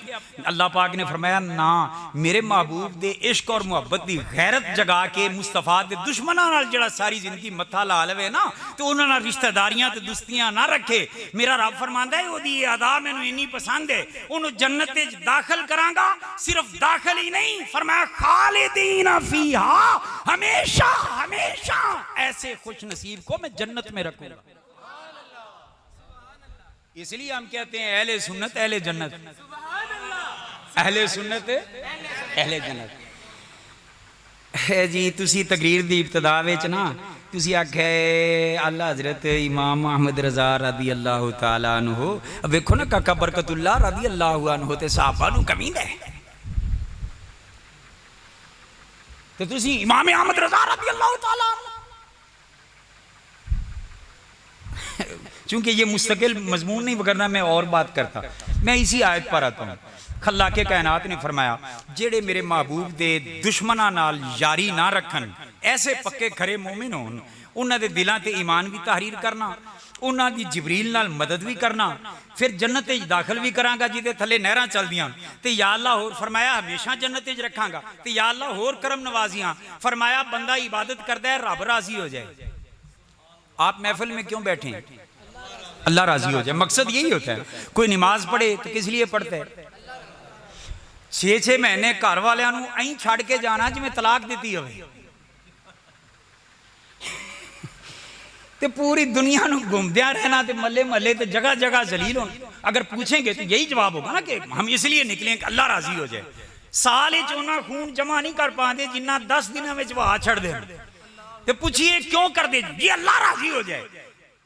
अल्लाह पाक ने फरमाया ना, मेरे महबूब दे इश्क और मुहब्बत की गैरत जगा के मुस्तफा दे दुश्मनां नाल जेड़ा सारी जिंदगी मत्था ला लवे ना तो उन्हां नाल रिश्तेदारियां ते दोस्तियां ना रखे। मेरा रब फरमांदा है ओदी अदा मैनूं इन्नी पसंद है उन्होंने जन्नत में दाखिल करांगा। सिर्फ दाखिल ही नहीं फरमाया खालिदीन फीहा, हमेशा हमेशा ऐसे खुश नसीब को मैं जन्नत में रखूंगा। इसलिए हम कहते हैं अहले सुन्नत अहले जन्नत, अहले सुन्नत अहले जन्नत है जी। तुसी तकरीर दी इब्तिदा विच ना तुसी आख्या आला हजरत इमाम अहमद रजा रदी अल्लाह तआला अन्हु, वेखो ना काका बरकतुल्लाह रदी अल्लाह अन्हु ते साहबा नूं कमींदा है तो तुसी इमाम अहमद रजा रज़ी अल्लाह तआला चूंकि ये मुस्तकिल मजमून नहीं, वगरना मैं और बात करता। मैं इसी आयत पर आता हूँ। खल्ला के कायनात ने फरमाया, जेड़े मेरे महबूब दे दुश्मना नाल यारी ना रखन, ऐसे पक्के खरे मोमिन होन, उन्हां दे दिलां ते ईमान भी तहरीर करना, उन्हां दी जिबरील नाल मदद भी करना, फिर जन्नत विच दाखिल भी करांगा जिहदे थले नहरां चलदियां, ते या अल्लाह होर फरमाया हमेशा जन्नत विच रखांगा, ते या अल्लाह होर करम नवाजियां, फरमाया बंदा इबादत करदा है रब राजी हो जाए। आप महफिल में क्यों बैठे हैं? अल्लाह राजी हो जाए, मकसद यही होता है। कोई नमाज पढ़े तो किस लिए पढ़ता है? 6-6 महीने घर वालियां नूं ऐं छड़ के जाना जिवें तलाक दी होवे, ते पूरी दुनिया नूं घूमदिया रहना, ते मल्ले मल्ले ते जगह जगह जलील हो। अगर पूछेंगे तो यही जवाब होगा ना कि हम इसलिए निकले कि अल्लाह राजी हो जाए। साल च उन्ना खून जमा नहीं कर पाते जिन्ना 10 दिनों में वहा छड़ दे। तो पूछिए क्यों कर दे? जी अल्लाह राजी हो जाए।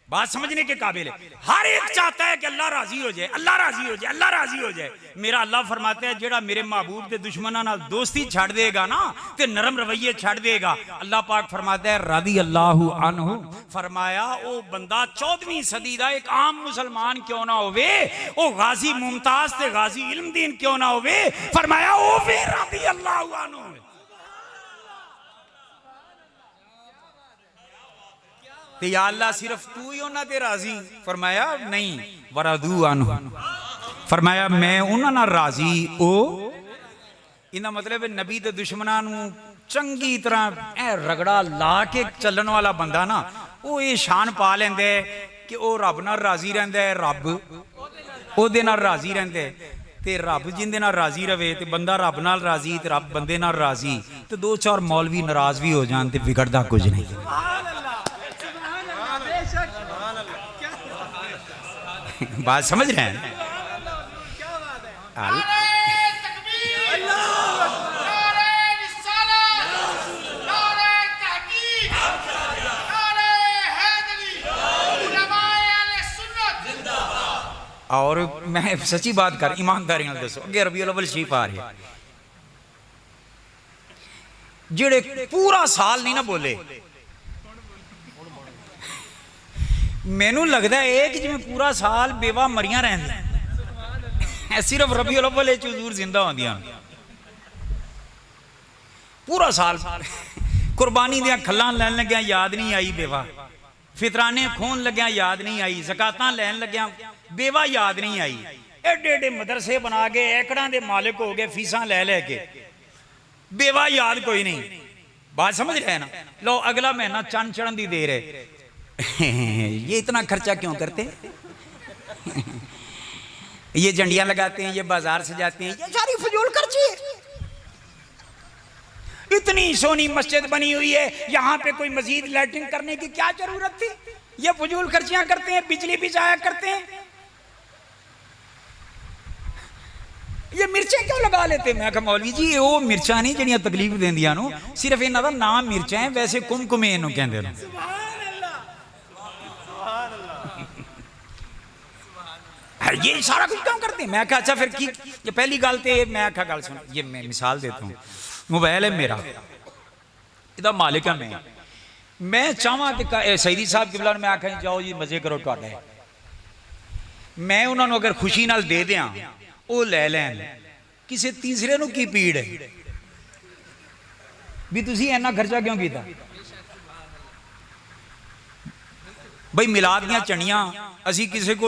बात समझने के काबिल है। हर एक चाहता है कि अल्लाह राजी हो जाए, अल्लाह राजी हो जाए, अल्लाह राजी हो जाए। मेरा अल्लाह फरमाता है जेड़ा मेरे महबूब के दुश्मनों नाल दोस्ती छड़ देगा ना, ते नरम रवैये छड़ देगा, अल्लाह पाक फरमाता है रदी अल्लाहु अन्हु, फरमाया ओ बंदा 14वीं सदी दा एक आम मुसलमान क्यों ना होवे, ओ गाजी मुमताज ते गाजी इल्मदीन क्यों ना होवे, फरमाया ओ भी रदी अल्लाहु अन्हु। तो या अल्लाह सिर्फ तू ही उन्हां ते राजी? फरमाया नहीं, वरदू अन्हु, फरमाया मैं उन्हां नाल राजी। ओ इना मतलब है नबी दे दुश्मनां नूं चंगी तरह ए रगड़ा ला के चलण वाला बंदा ना, वो ये शान पा लैंदा है कि वो रब नाल राजी रहिंदा है, रब ओदे नाल राजी रहिंदा है। ते रब जिंदे नाल राजी रवे ते बंदा रब नाल राजी, ते रब बंदे नाल राजी, ते 2-4 मौलवी नाराज भी हो जान ते बिगड़दा कुछ नहीं। बात समझ रहे हैं? और मैं सच्ची बात कर, ईमानदारी नाल दसो, अगे रबीउल अव्वल शरीफ आ रहे, जेड़े पूरा साल नहीं ना बोले, मैनू लगता है कि जिवें पूरा साल बेवा मरियां रहंदियां, सिर्फ रबीउल अव्वल च हुजूर जिंदा होंदियां। पूरा साल कुर्बानी दियां खल्लां लैन लग्या याद नहीं आई बेवा, फितराने खोन लग्या याद नहीं आई, ज़कातां लैन लग्या बेवा याद नहीं आई। एडे एडे मदरसे बना के एकड़ां दे मालिक हो गए फीसां ले लेके, बेवा याद कोई नहीं। बात समझ रहे हैं ना? लो अगला महीना चंद चढ़न दी देर है, ये इतना खर्चा क्यों करते? ये झंडियां लगाते हैं, ये बाजार सजाते हैं, ये सारी फजूल खर्ची है। इतनी सोनी मस्जिद बनी हुई है, यहाँ पे कोई मजीद लाइटिंग करने की क्या जरूरत थी? ये फजूल खर्चियां करते हैं, बिजली भी जाया करते हैं। ये मिर्चें क्यों लगा लेते? मैं कहा मौलवी जी वो मिर्चा नहीं जड़ियां तकलीफ देंदियां नो, सिर्फ इन्हां दा नाम मिर्चा है, वैसे कुमकुमे इन्हू कहंदे ने। ये सारा कुछ क्यों करते हैं? मैं कहा अच्छा फिर की? ये पहली गल तो मैं कहा गल सुन, ये मैं मिसाल देता हूँ, मोबाइल है मेरा, इहदा मालिक है मैं चाहवा कि सईदी साहब किबला मैं आखा जाओ जी मजे करो तुहाडे, मैं उन्होंने अगर खुशी नाल दे दियां वो ले लैन, किसी तीसरे नूं की पीड़ है भी तुसीं इन्ना खर्चा क्यों कीता? बई मिलाद दियां चनियां असीं किसी को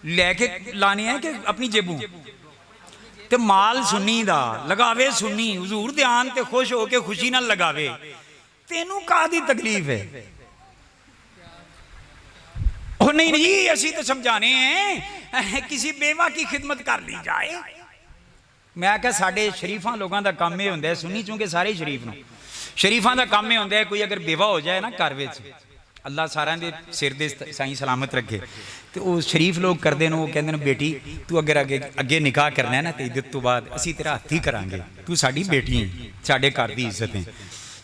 लैके लाने हैं कि अपनी जेबू? ते माल सुन्नी दा लगावे सुन्नी, हुजूर ध्यान ते खुश हो के खुशी नाल लगावे, तेनू कादी तकलीफ है? ओ नहीं नहीं असी तो समझाने हैं किसी बेवा की खिदमत कर ली जाए। मैं क्या साडे शरीफां लोगों का काम यह होंदा है, सुन्नी चूंकि सारे शरीफ ने, शरीफां का काम यह होंदा है कोई अगर बेवा हो जाए ना घर विच, अल्लाह सारे दे सिर दे साईं सलामत रखे, तो वो शरीफ लोग करते हैं, वो कहते हैं बेटी तू अगर अगे अगे निकाह करना है ना तो इद्दत तो बाद असी तेरा हत्थ ही करांगे, तू साडी बेटी है, साडे घर दी इज्जत है,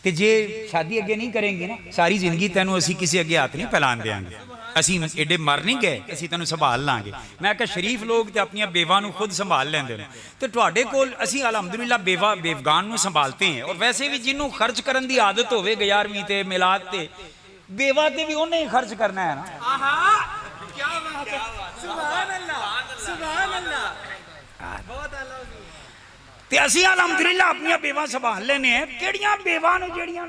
तो जे शादी अगे नहीं करेंगे ना सारी जिंदगी तेनों असी किसी अगे हाथ नहीं फैलान देंगे, असी एडे मर नहीं गए, असी तेनों संभाल लांगे। मैं क्या शरीफ लोग तो अपनी बेवा नूं खुद संभाल लेंदे ने, तो तुहाडे कोल असी अलहमदुलिल्लाह बेवा बेवगान नूं संभालते हैं। और वैसे भी जिन्हों खर्च करन दी आदत होवे 11वीं ते मिलाद ते, बेवा ते भी उन्हें ही खर्च करना है ना। ते असी अलहमदुलिल्लाह अपनी बेवा संभाल लेने केड़ियां बेवा नु जेड़ियां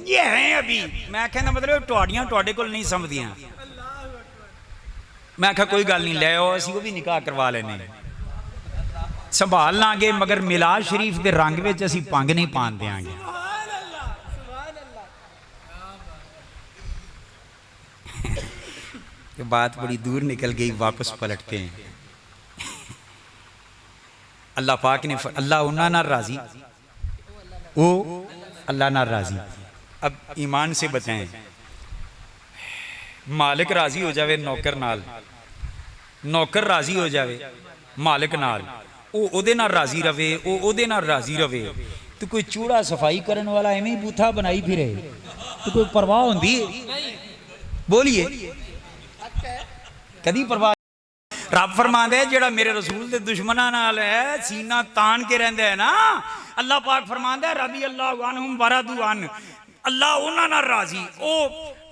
ये है अभी मैं कहना मतलब तुहाड़ियां तुहाडे कोल नहीं समझदियां मैं कहा कोई गल नहीं ले आओ असी वो भी निकाह करवा लेने संभाल लांगे मगर मिलाद शरीफ के रंग विच असी पंग नहीं पान देंगे बात बड़ी दूर निकल गई वापस पलटते हैं अल्लाह पाक ने अल्लाह उन्ना ना राजी ओ अल्लाह ना राजी अब ईमान से बचाएं मालिक राजी हो जावे नौकर नाल नौकर राजी हो जावे मालिक नाल ओ ओदे नाल राजी रवे ओ ओदे नाल राजी रवे तो कोई चूड़ा सफाई करने वाला एवें ही बूथा बनाई फिरे तो कोई परवाह होंदी बोलिए कदी परवाह रब फरमांदे जेड़ा मेरे रसूल दे दुश्मनां नाल है सीना तान के रहिंदा है ना अल्लाह पाक फरमांदा है रदी अल्लाह अन्हुम वरदू अन अल्लाह उन्हां नाल राजी ओ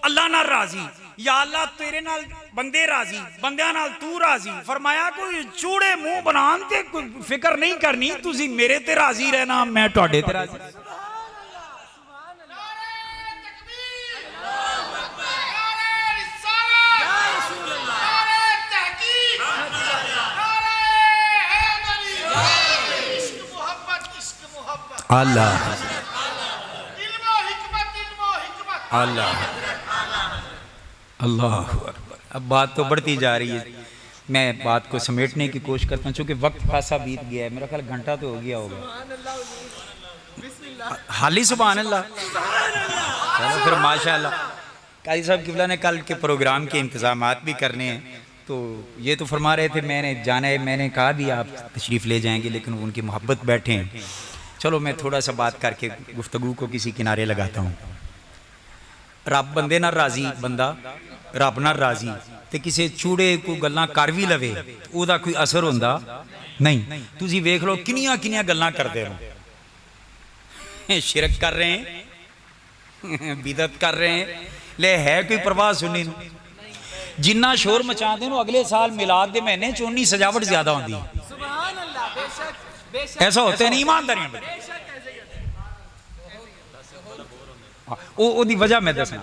अल्लाह नाल राजी या अल्लाह तेरे नाल बंदे राजी बंदियां नाल तू राजी फरमाया कोई चूड़े मुंह बनान ते कोई फिक्र नहीं करनी तुसी मेरे ते राजी रहना मैं तुहाडे ते राजी अल्लाह अल्लाह अल्लाह अब बात तो बढ़ती जा रही है मैं बात को समेटने की कोशिश करता हूँ चूँकि वक्त खासा बीत गया है मेरा ख्याल घंटा तो हो गया होगा हाली सुभान अल्लाह चलो फिर माशाअल्लाह काजी साहब किबला ने कल के प्रोग्राम के इंतजामात भी करने हैं तो ये तो फरमा रहे थे मैंने जाना है मैंने कहा भी आप तशरीफ़ ले जाएंगे लेकिन उनकी मोहब्बत बैठे हैं चलो मैं थोड़ा सा बात करके गुफ्तगू को किसी किनारे लगाता हूँ रब बंदे नाल राजी बंदा रब नाल राजी तो किसी चूड़े को गल्लां कर भी लवे ओदा कोई असर होंदा नहीं तुसी वेख लो किनियां किनियां गल्लां करदे हो शिरक कर रहे हैं बिदत कर रहे हैं ले है कोई परवाह सुनी नूं जिन्ना शोर मचाते हो अगले साल मिलाद के महीने च उन्नी सजावट ज्यादा होंदी ऐसा होता नहीं ईमानदारी ओदी वजह मैं दसना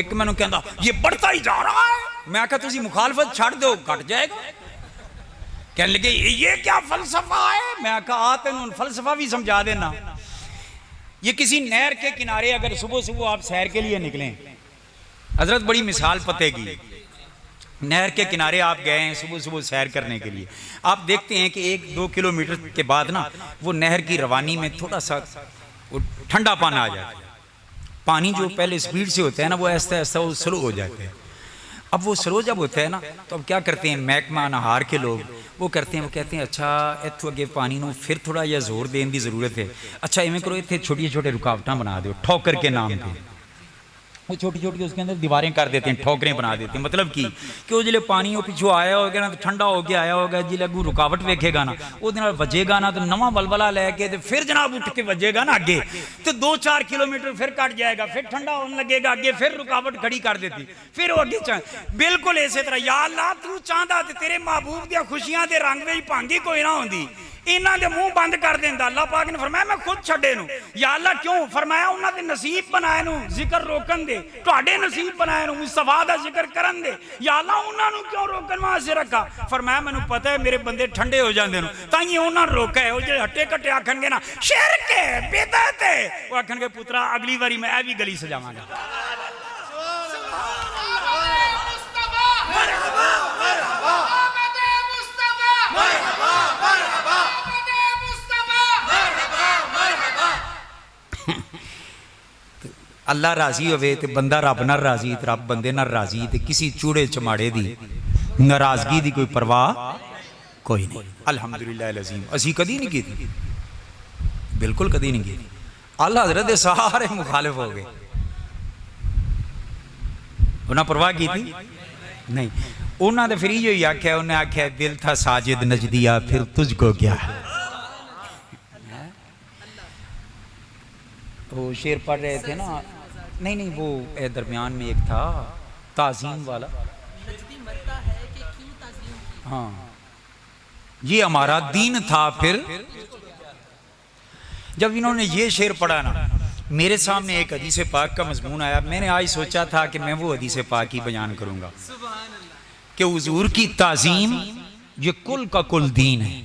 एक मैनू कहता ये बढ़ता ही जा रहा है मैं कहा तुसी मुखालफत छड़ दो घट जाएगा कहने लगे ये क्या फलसफा है मैं कहा तेन फलसफा भी समझा देना ये किसी नहर के किनारे अगर सुबह सुबह आप सैर के लिए निकलें हजरत बड़ी मिसाल पते की नहर के किनारे आप गए हैं सुबह सुबह सैर करने के लिए आप देखते हैं कि 1-2 किलोमीटर के बाद ना वो नहर की रवानी में थोड़ा सा वो ठंडा पानी आ जाता है पानी जो पहले स्पीड से होता है ना वो ऐसा ऐसा वो स्लो हो जाता है अब वो स्लो जब होता है ना तो अब क्या करते हैं महकमा नहार के लोग वो करते हैं वो कहते हैं अच्छा इतों अगे पानी को फिर थोड़ा या जोर देने की जरूरत है अच्छा इवें करो इतने छोटी छोटे रुकावटा बना दो ठोकर के नाम पे वो छोटी छोटी उसके अंदर दीवारें कर देते हैं ठोकरें बना देते हैं मतलब कि वो जो पानी वो पिछू आया होगा ना तो ठंडा हो गया आया होगा जिले अगू रुकावट वेखेगा ना वो वजेगा ना तो नवा बलबला लैके तो फिर जनाब उठ के वजेगा ना अगे तो 2-4 किलोमीटर फिर कट जाएगा फिर ठंडा होने लगेगा अगे फिर रुकावट खड़ी कर देती फिर वो अगे बिल्कुल इस तरह या अल्लाह तू चाहता तो तेरे महबूब दियां खुशियां दे रंग में भांगी कोई ना होंदी इन्हां दे मुंह बंद कर देंदा अल्लाह पाक ने फरमाया मैं खुद छड्डे नूं या अल्लाह क्यों फरमाया उन्हां दे नसीब बनाए नूं जिक्र रोकन दे तुहाडे नसीब बनाए नूं मुस्तफा दा जिक्र करन दे या अल्लाह उन्हां नूं क्यों रोकन वास्ते रखा फरमाया मैनूं पता है मेरे बंदे ठंडे हो जांदे नूं ताईं उन्हां रोका है ओ जे हट्टे कट्टे आखणगे ना शिरक है बिदअत है वो आखणगे पुत्रा अगली बारी मैं ए भी गली सजावांगा अल्लाह राजी होवे ते बंदा रब नाल राजी ते रब बंदे नाल राजी ते किसी चूड़े चमाड़े दी नाराजगी दी कोई परवाह कोई नहीं अल्हम्दुलिल्लाह अज़ीम असी कदी नहीं की बिल्कुल कदी नहीं की आला हज़रत दे सारे मुखालिफ हो गए उन्हें परवाह की थी नहीं उन्होंने फिर यो ही आख्या उन्हें आख्या दिल था साजिद नजदिया फिर तुझको क्या वो शेर पढ़ रहे थे ना नहीं वो दरमियान में एक था ताज़ीम वाला। हाँ, ये हमारा दीन था। फिर जब इन्होंने ये शेर पढ़ा ना, मेरे सामने एक हदीस पाक का मजमून आया। मैंने आज सोचा था कि मैं वो हदीस पाक ही बयान करूंगा कि हुजूर की ताज़ीम ये कुल का कुल दीन है।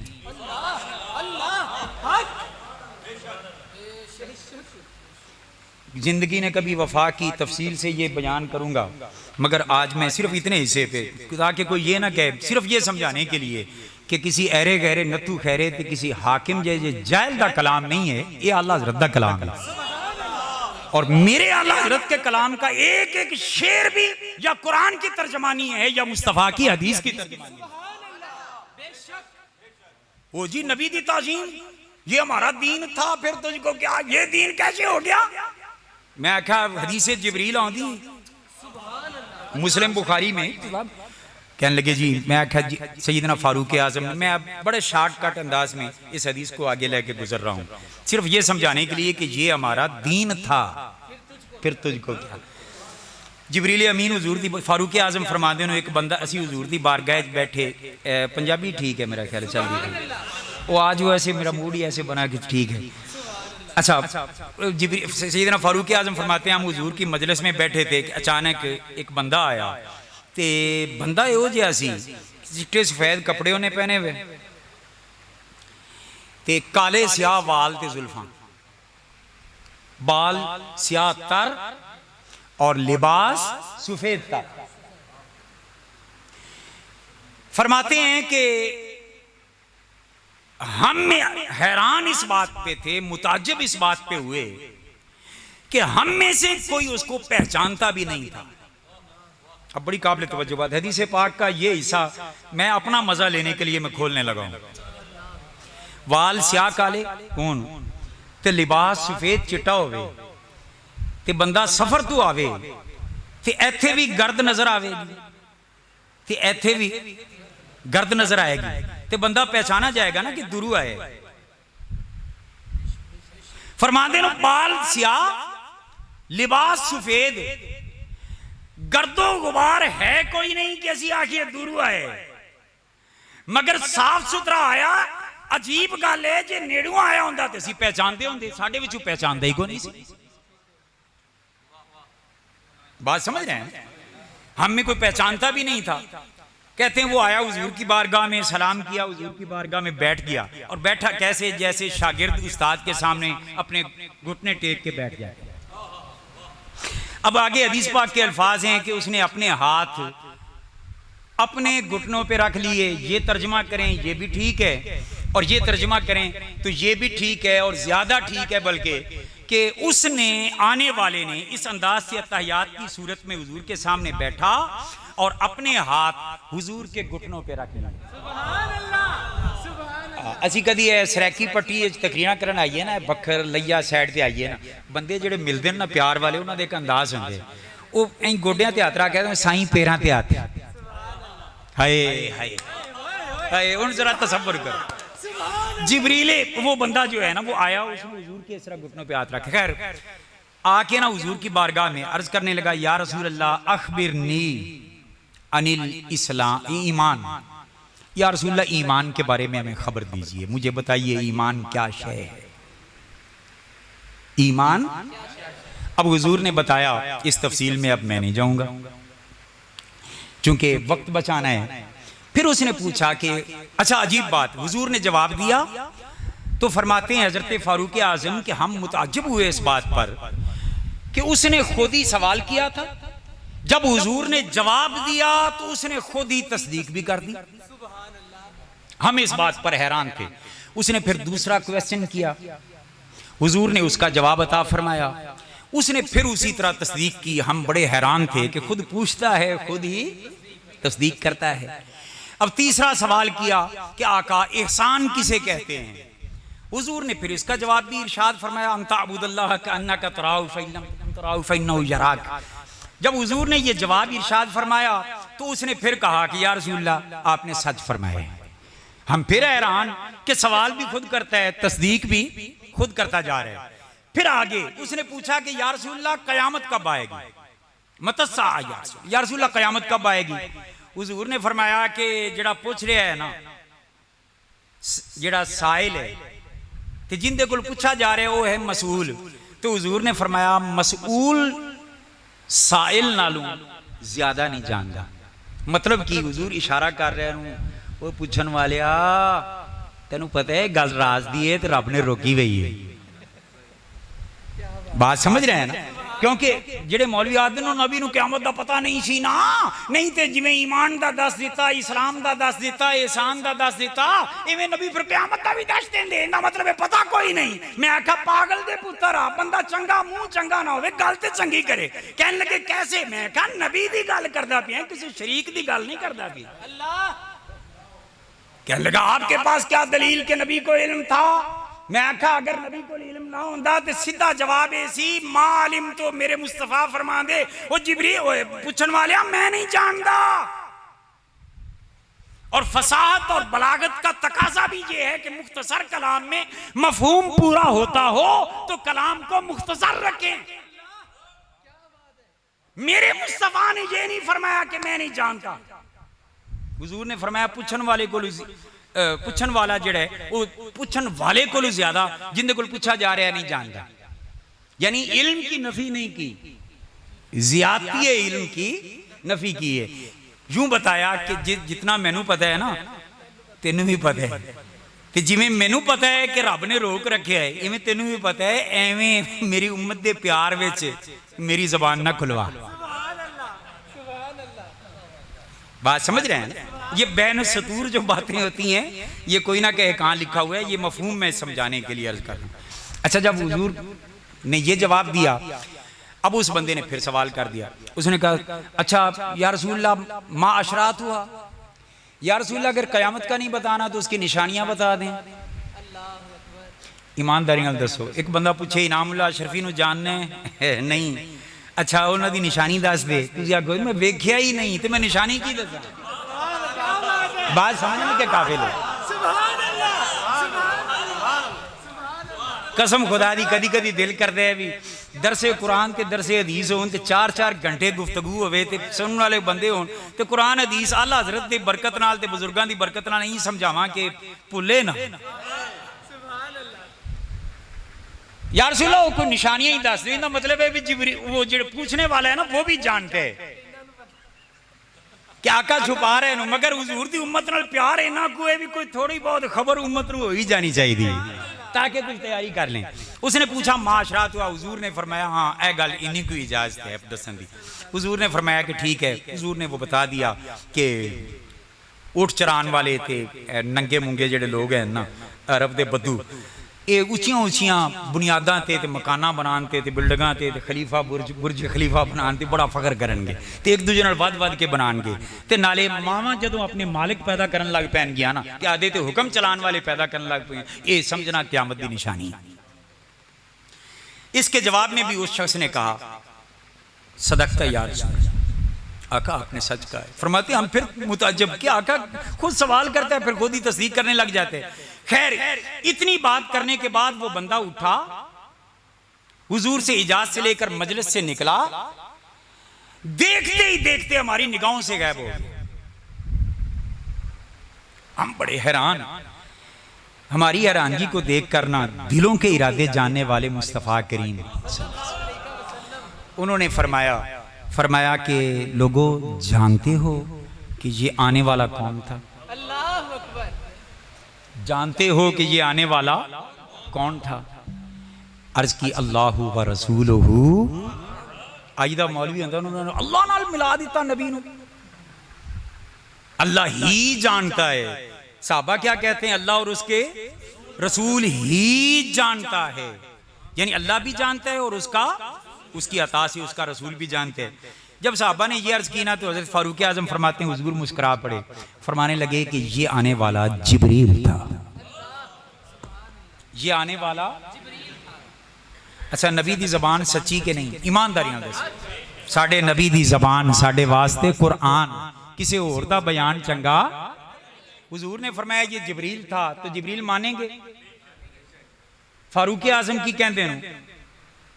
जिंदगी ने कभी वफा की तफसील से ये बयान करूंगा, मगर आज मैं सिर्फ इतने हिस्से पे, ताकि कोई ये ना कहे, सिर्फ ये समझाने के लिए कि किसी ऐरे गहरे नत्थू खैरे ते किसी हाकिम जैसे जाहिल का कलाम नहीं है, ये आला हज़रत का कलाम है। और मेरे आला हज़रत के कलाम का एक एक शेर भी या कुरान की तर्जमानी है या मुस्तफ़ा की हदीस की तर्जमानी है। वो जी नबी दी ताज़ीम ये हमारा दीन था, फिर तुझको क्या ये दीन कैसे हो गया? मैं आखा हदीस जिब्रील आंदी मुस्लिम बुखारी में, कहने लगे जी, मैं आखा जी सैयदना फारूक आज़म, मैं अब बड़े शॉर्टकट अंदाज में इस हदीस को आगे लेके गुजर रहा हूँ, सिर्फ ये समझाने के लिए कि ये हमारा दीन था, फिर तुझको क्या। जिब्रील अमीन हुजूर दी फारूक आज़म फरमाते हैं, एक बंदा असी हुजूर दी बारगाह बैठे, पंजाबी ठीक है मेरा ख्याल चल रही है, वो आज वो ऐसे मेरा मूड ही ऐसे बना कि ठीक है। अच्छा, सैयदना फारूक आज़म फरमाते हैं हम हुजूर की मजलिस में बैठे थे, अचानक एक बंदा आया, ते बंदा यो जिहा सी, चिट्टे सफेद कपड़े उन्हें पहने हुए ते काले स्याह वाल ते जुल्फां, बाल स्याह तर और लिबास सफेद तर। फरमाते हैं कि हम हैरान इस बात पे थे, मुताज्जिब इस बात पे हुए कि हम में से कोई उसको पहचानता भी नहीं था। अब बड़ी काबिल तवज्जो बात है, हदीस पाक का ये हिस्सा मैं अपना मजा लेने के लिए मैं खोलने लगा हूं। वाल स्याह काले कौन ते लिबास सफेद चिट्टा होवे ते बंदा सफर तो आवे ते इत्थे भी गर्द नजर आवेगी ते इत्थे भी गर्द नजर आएगी ते बंदा पहचाना जाएगा ना कि दुरू आए। फरमाते हैं बाल स्याह लिबास सफेद, गर्दो गुबार है कोई नहीं कि असी आखिए दुरू आए, मगर साफ सुथरा आया। अजीब गल है जे नेड़ों आया होंदा ते असी पहचानते होंदे, साडे विचों पहचानदा ही कोई नहीं सी। बात समझ रहे हैं? हम में कोई पहचानता भी नहीं था। कहते हैं वो आया हुजूर की बारगाह में, सलाम किया, हुजूर की बारगाह में बैठ गया, और बैठा कैसे, जैसे शागिर्द उस्ताद के सामने अपने घुटने टेक के बैठ जाए। अब आगे हदीस पाक के अल्फाज हैं कि उसने अपने हाथ अपने घुटनों पे रख लिए। ये तर्जमा करें ये भी ठीक है, और ये तर्जमा करें तो ये भी ठीक है, और ज्यादा ठीक है बल्कि कि उसने आने वाले ने इस अंदाज से अत्तहियात की सूरत में हुजूर के सामने बैठा और अपने हाथ हुजूर के घुटनों पे रख लिए। असी कदी सराकी पट्टी तकरीरां करन आइए ना, बखर लइया साइड ते आइए ना, बंदे जेडे मिलते ना प्यार वाले, उन्होंने एक अंदाज होंगे, वो ऐ गोडियां ते हत्थ रख के साईं पैरां ते हत्थ, हाय हाय हाय, उन जरा तसव्वुर करो। जिब्रील वो बंदा जो है ना वो आया, उसने हुजूर के इस तरह घुटनों पे हाथ रखे। खैर आके ना हुजूर की बारगाह में अर्ज करने लगा, या रसूल अल्लाह अखबिरनी अनिल इस्लाम ईमान, या रसूल अल्लाह ईमान के बारे में हमें खबर दीजिए, मुझे बताइए ईमान क्या शय है, ईमान। अब हुजूर ने बताया, इस तफसील में अब मैं नहीं जाऊंगा चूंकि वक्त बचाना है। फिर उसने पूछा कि अच्छा अजीब बात, हुजूर ने जवाब दिया तो फरमाते हैं हजरत फारूक आज़म कि हम मुताज्जिब हुए इस बात पर कि उसने खुद ही सवाल किया था, जब हुजूर ने जवाब दिया तो उसने खुद ही तस्दीक भी कर दी। हम इस बात पर हैरान थे। उसने फिर दूसरा क्वेश्चन किया, हुजूर ने उसका जवाब अता फरमाया, उसने फिर उसी तरह तस्दीक की। हम बड़े हैरान थे कि खुद पूछता है खुद ही तस्दीक करता है। अब तीसरा सवाल किया कि आका एहसान किसे कहते हैं, हुजूर ने फिर इसका जवाब भी इरशाद फरमाया, अंता अबुदल्लाह का अन्ना का तराउ फइन्नम तराउ फइन्नहु यराक। जब हुजूर ने ये जवाब इरशाद फरमाया तो उसने फिर कहा कि या रसूलल्लाह आपने सच फरमाया। हम फिर हैरान कि सवाल भी खुद करता है, तस्दीक भी खुद करता जा रहा है। फिर आगे उसने पूछा कि या रसूलल्लाह कयामत कब आएगी, मतसा या रसूल अल्लाह क़यामत कब आएगी? हुजूर ने फरमाया कि जड़ा पूछ रहा है ना, जड़ा साइल है ते जिंदे कोल पूछा जा रहा है वो है मसूल। तो हुजूर ने फरमाया मसूल साइल नालों ज्यादा नहीं जानता। मतलब कि हुजूर इशारा कर रहे हैं वो पूछन वाले तेनू पता है गल राज दी है तो रब ने रोकी हुई है। बात समझ रहे हैं ना? क्योंकि जेडे मौलवी आदि नबी नूं क़यामत दा पता नहीं सी ना, नहीं तो जिवें ईमान दा दस दिता, इस्लाम दा दस दिता, एहसान दा दस दिता, इवें नबी फिर क़यामत दा भी दस देंदे। इहदा मतलब है पता कोई नहीं। मैं आखा पागल दे पुत्तर आ, बंदा चंगा मुंह चंगा ना होवे गल ते चंगी करे। कहने लगे कैसे? मैं आखा नबी दी गल करदा पिया, किसी शरीक दी गल नहीं करदा पिया। अल्लाह कहने लगा आपके पास क्या दलील के नबी को इल्म था? मैं आखा अगर नबी को इल्म ना होंदा तो सीधा जवाब ऐसी मालिम तो मेरे मुस्तफा फरमा दे वो जिब्री पूछन वाले मैं नहीं जानता। और फसाहत और बलागत का तकाजा भी ये है कि मुख्तसर कलाम में मफहूम पूरा होता हो तो कलाम को मुख्तसर रखें। मेरे मुस्तफा ने ये नहीं फरमाया कि मैं नहीं जानता। हुजूर ने फरमाया पूछन वाले को, पूछन वाला जड़ा है वो पूछन वाले को ज्यादा जिंदे को पूछा जा रहा है नहीं जानता। यानी इल्म की नफी नहीं की, ज्यादती है इल्म की नफी की है। यूं बताया कि जितना मैनू पता है ना तेनू भी पता है, ते जिवें मैनू पता है कि रब ने रोक रखा है इवें तेनू भी पता है। एवें मेरी उम्मत दे प्यार विच मेरी जबान ना खुलवा। बात समझ रहे हैं? ये बैन सतूर जो बातें होती हैं ये कोई ना कहे कहाँ लिखा हुआ है, ये मफहूम मैं समझाने के लिए अर्ज कर रहा हूं। अच्छा, जब हुजूर ने ये जवाब दिया, अब उस बंदे ने फिर सवाल कर दिया। उसने कहा अच्छा या रसूलल्लाह माँ अशरात हुआ, या रसूलल्लाह अगर क़यामत का नहीं बताना तो उसकी निशानियां बता दें। ईमानदारी नाल दसो, एक बंदा पूछे इनामुल्लाह अशरफी नूं जानने नहीं, अच्छा उन्होंने निशानी दस दे, तुसीं आखो मैं वेख्या ही नहीं तो मैं निशानी की दसा। बात समझने के काबिल है। कसम खुदा दी कदी कदी दिल करता है भी दरसे कुरान ते दरसे हदीस होन ते 4-4 घंटे गुफ्तगू होवे ते सुनने वाले बंदे होन ते कुरान हदीस आला हजरत दी बरकत नाल ते बुजुर्गां दी बरकत नाल नहीं समझावां कि भुले ना। यार सुन लो कोई निशानियां ही दस दो, मतलब है भी जिब्रील वो जो पूछने वाला है ना वो भी जानते हैं क्या आका छुपा रहे हैं, मगर हुजूर दी उम्मत नाल प्यार इना कोई भी कोई थोड़ी बहुत खबर उम्मत हो ही जानी चाहिए ताकि कुछ तैयारी कर लें। उसने पूछा माशरात हुआ, हुजूर ने फरमाया हाँ ए गल इन्हीं को इजाजत है दसन दी। हुजूर ने फरमाया कि ठीक है। हुजूर ने वो बता दिया कि ऊँट चरान वाले थे नंगे मुंगे जेडे लोग हैं ना अरब के बद्दू, ये उचियां उचियां बुनियादा ते मकाना बनाने ते बिल्डिंगां ते खलीफा बुरज खलीफा बनाने बड़ा फखर करनगे ते एक दूजे नाल वध वध के बनानगे ते नाले मावां जदों अपने मालिक पैदा करन लग पैन गया ना ते आदे ते हुक्म चलान वाले पैदा करन लग पे, ये समझना क़यामत की निशानी। इसके जवाब में भी उस शख्स ने कहा सदकता या रसूल, आका आपने सच कहा है। फरमाते हम फिर मुताज्जब कि आका खुद सवाल करता है फिर खुद ही तस्दीक करने लग जाते हैं। खैर इतनी बात करने के बाद वो बंदा उठा, हुजूर से इजाजत से लेकर मजलिस से निकला, देखते ही देखते हमारी निगाहों से गायब हो गया। हम बड़े हैरान, हमारी हैरानगी को देख करना दिलों के इरादे जानने वाले मुस्तफा करीम उन्होंने फरमाया कि लोगों जानते हो कि ये आने वाला कौन था? जानते हो कि ये आने वाला कौन था? अर्ज की अल्लाहु व रसूलुहु। आइदा मौलवी होंदा उन्होंने अल्लाह नाल मिला दिता नबी नूं, अल्लाह ही जानता है। साहबा क्या कहते हैं? अल्लाह और उसके रसूल ही जानता है, यानी अल्लाह भी जानता है और उसकी अता से उसका रसूल भी जानते हैं। जब साहबा ने ये अर्ज की ना तो हज़रत फारूक आज़म फरमाते हैं हुजूर मुस्कुरा पड़े, फरमाने लगे कि ये आने वाला जिब्रील था, ये आने वाला। अच्छा नबी दी जबान सच्ची के नहीं? ईमानदारी नाल दसो साडे नबी दी जबान साडे वास्ते कुरान, किसी होर दा बयान चंगा। हुजूर ने फरमाया ये जिब्रील था तो जिब्रील मानेंगे? फारूक आज़म की कहते हैं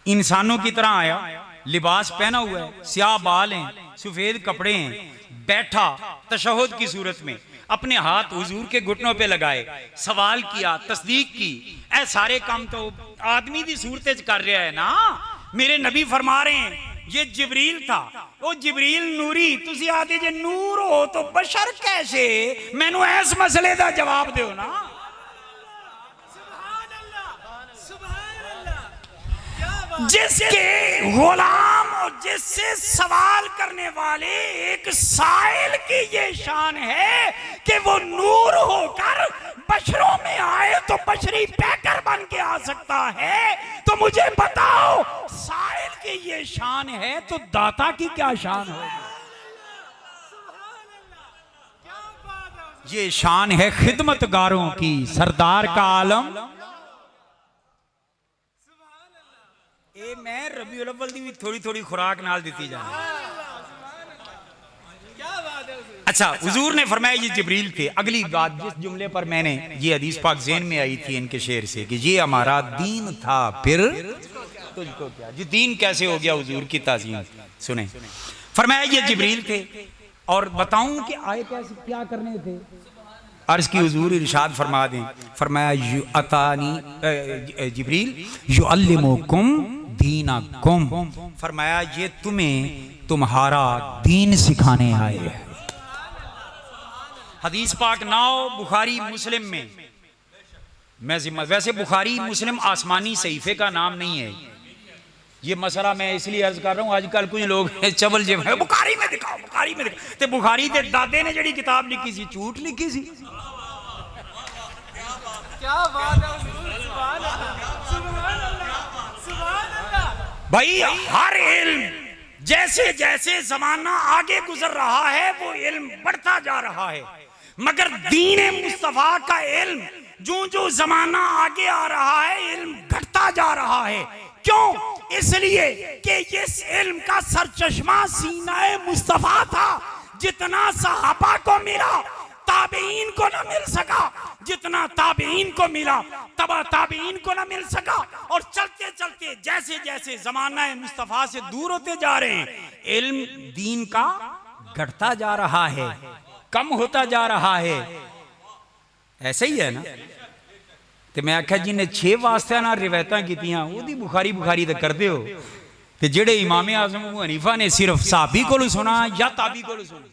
इंसानों की तरह आया लिबास पहना हुआ है, स्याह बाल हैं, सफेद कपड़े हैं, बैठा तशहुद की सूरत में, अपने हाथ हुजूर के घुटनों पे लगाए, सवाल किया, तस्दीक की। ऐ सारे काम तो आदमी की सूरत च कर रहा है ना। मेरे नबी फरमा रहे हैं ये जिब्रील था। वो जिब्रील नूरी, तुसी आते जे नूर हो तो बशर कैसे? मैनू इस मसले का जवाब दो ना। जिसके गुलाम और जिससे सवाल करने वाले एक साइल की ये शान है कि वो नूर होकर बशरों में आए तो बशरी पैकर बन के आ सकता है। तो मुझे बताओ, साइल की ये शान है तो दाता की क्या शान होगी? ये शान है खिदमतगारों की, सरदार का आलम। ए मैं रबीउल अव्वल दी भी थोड़ी थोड़ी खुराक नाल दी जाए। अच्छा, हुजूर ने फरमाया ये जिब्रील थे। अगली बात, जिस जुमले पर मैंने ये हदीस पाक ज़हन में आई थी इनके शेर से कि ये हमारा दीन था, फिर तुझको क्या, जी दीन कैसे हो गया हुजूर की ताज़ीम। सुने, फरमाया ये जिब्रील थे और बताऊं कि आए कैसे, क्या करने थे। अर्ज की हुजूर इरशाद फरमा दें, फरमाया यू अतानी जिब्रील युअल्लिमुकुम दीनकुम, फरमाया ये तुम्हें तुम्हारा दीन सिखाने आए हैं। हदीस पाक नाओ बुखारी मुस्लिम में, मैं जिम्मा, वैसे बुखारी मुस्लिम आसमानी सहीफे का नाम नहीं है। ये मसला मैं इसलिए अर्ज कर रहा हूँ, आजकल कुछ लोग चवल जे बुखारी में दिखाओ, बुखारी में दिखाओ। ते बुखारी के दादे ने जड़ी किताब लिखी सी, झूठ लिखी सी। क्या बात है, सुभान अल्लाह, सुभान अल्लाह, सुभान अल्लाह। भाई हर इल्म जैसे जैसे जमाना आगे गुजर रहा है वो इल्म बढ़ता जा रहा है, मगर दीन मुस्तफा का इल्म जो जो जमाना आगे आ रहा है इल्म घटता जा रहा है। क्यों? इसलिए कि इस इल्म का सरचश्मा सीना मुस्तफा था। जितना सहाबा को मिला ताबीन को न मिल सका, जितना ताबीन को मिला तबा ताबीन को न मिल सका। और चलते चलते जैसे जैसे जमाना मुस्तफा से दूर होते जा रहे हैं, इल्म दीन का घटता जा रहा है, कम होता जा रहा है। ऐसे ही है ना। तो मैं आख्या जिन्हें 6 वास्ते ना रिवायतां कीतियां ओदी बुखारी बुखारी तो करते हो, ते जेड़े इमाम आजम अबू हनीफा ने सिर्फ साहबी को सुना या ताबी को सुना,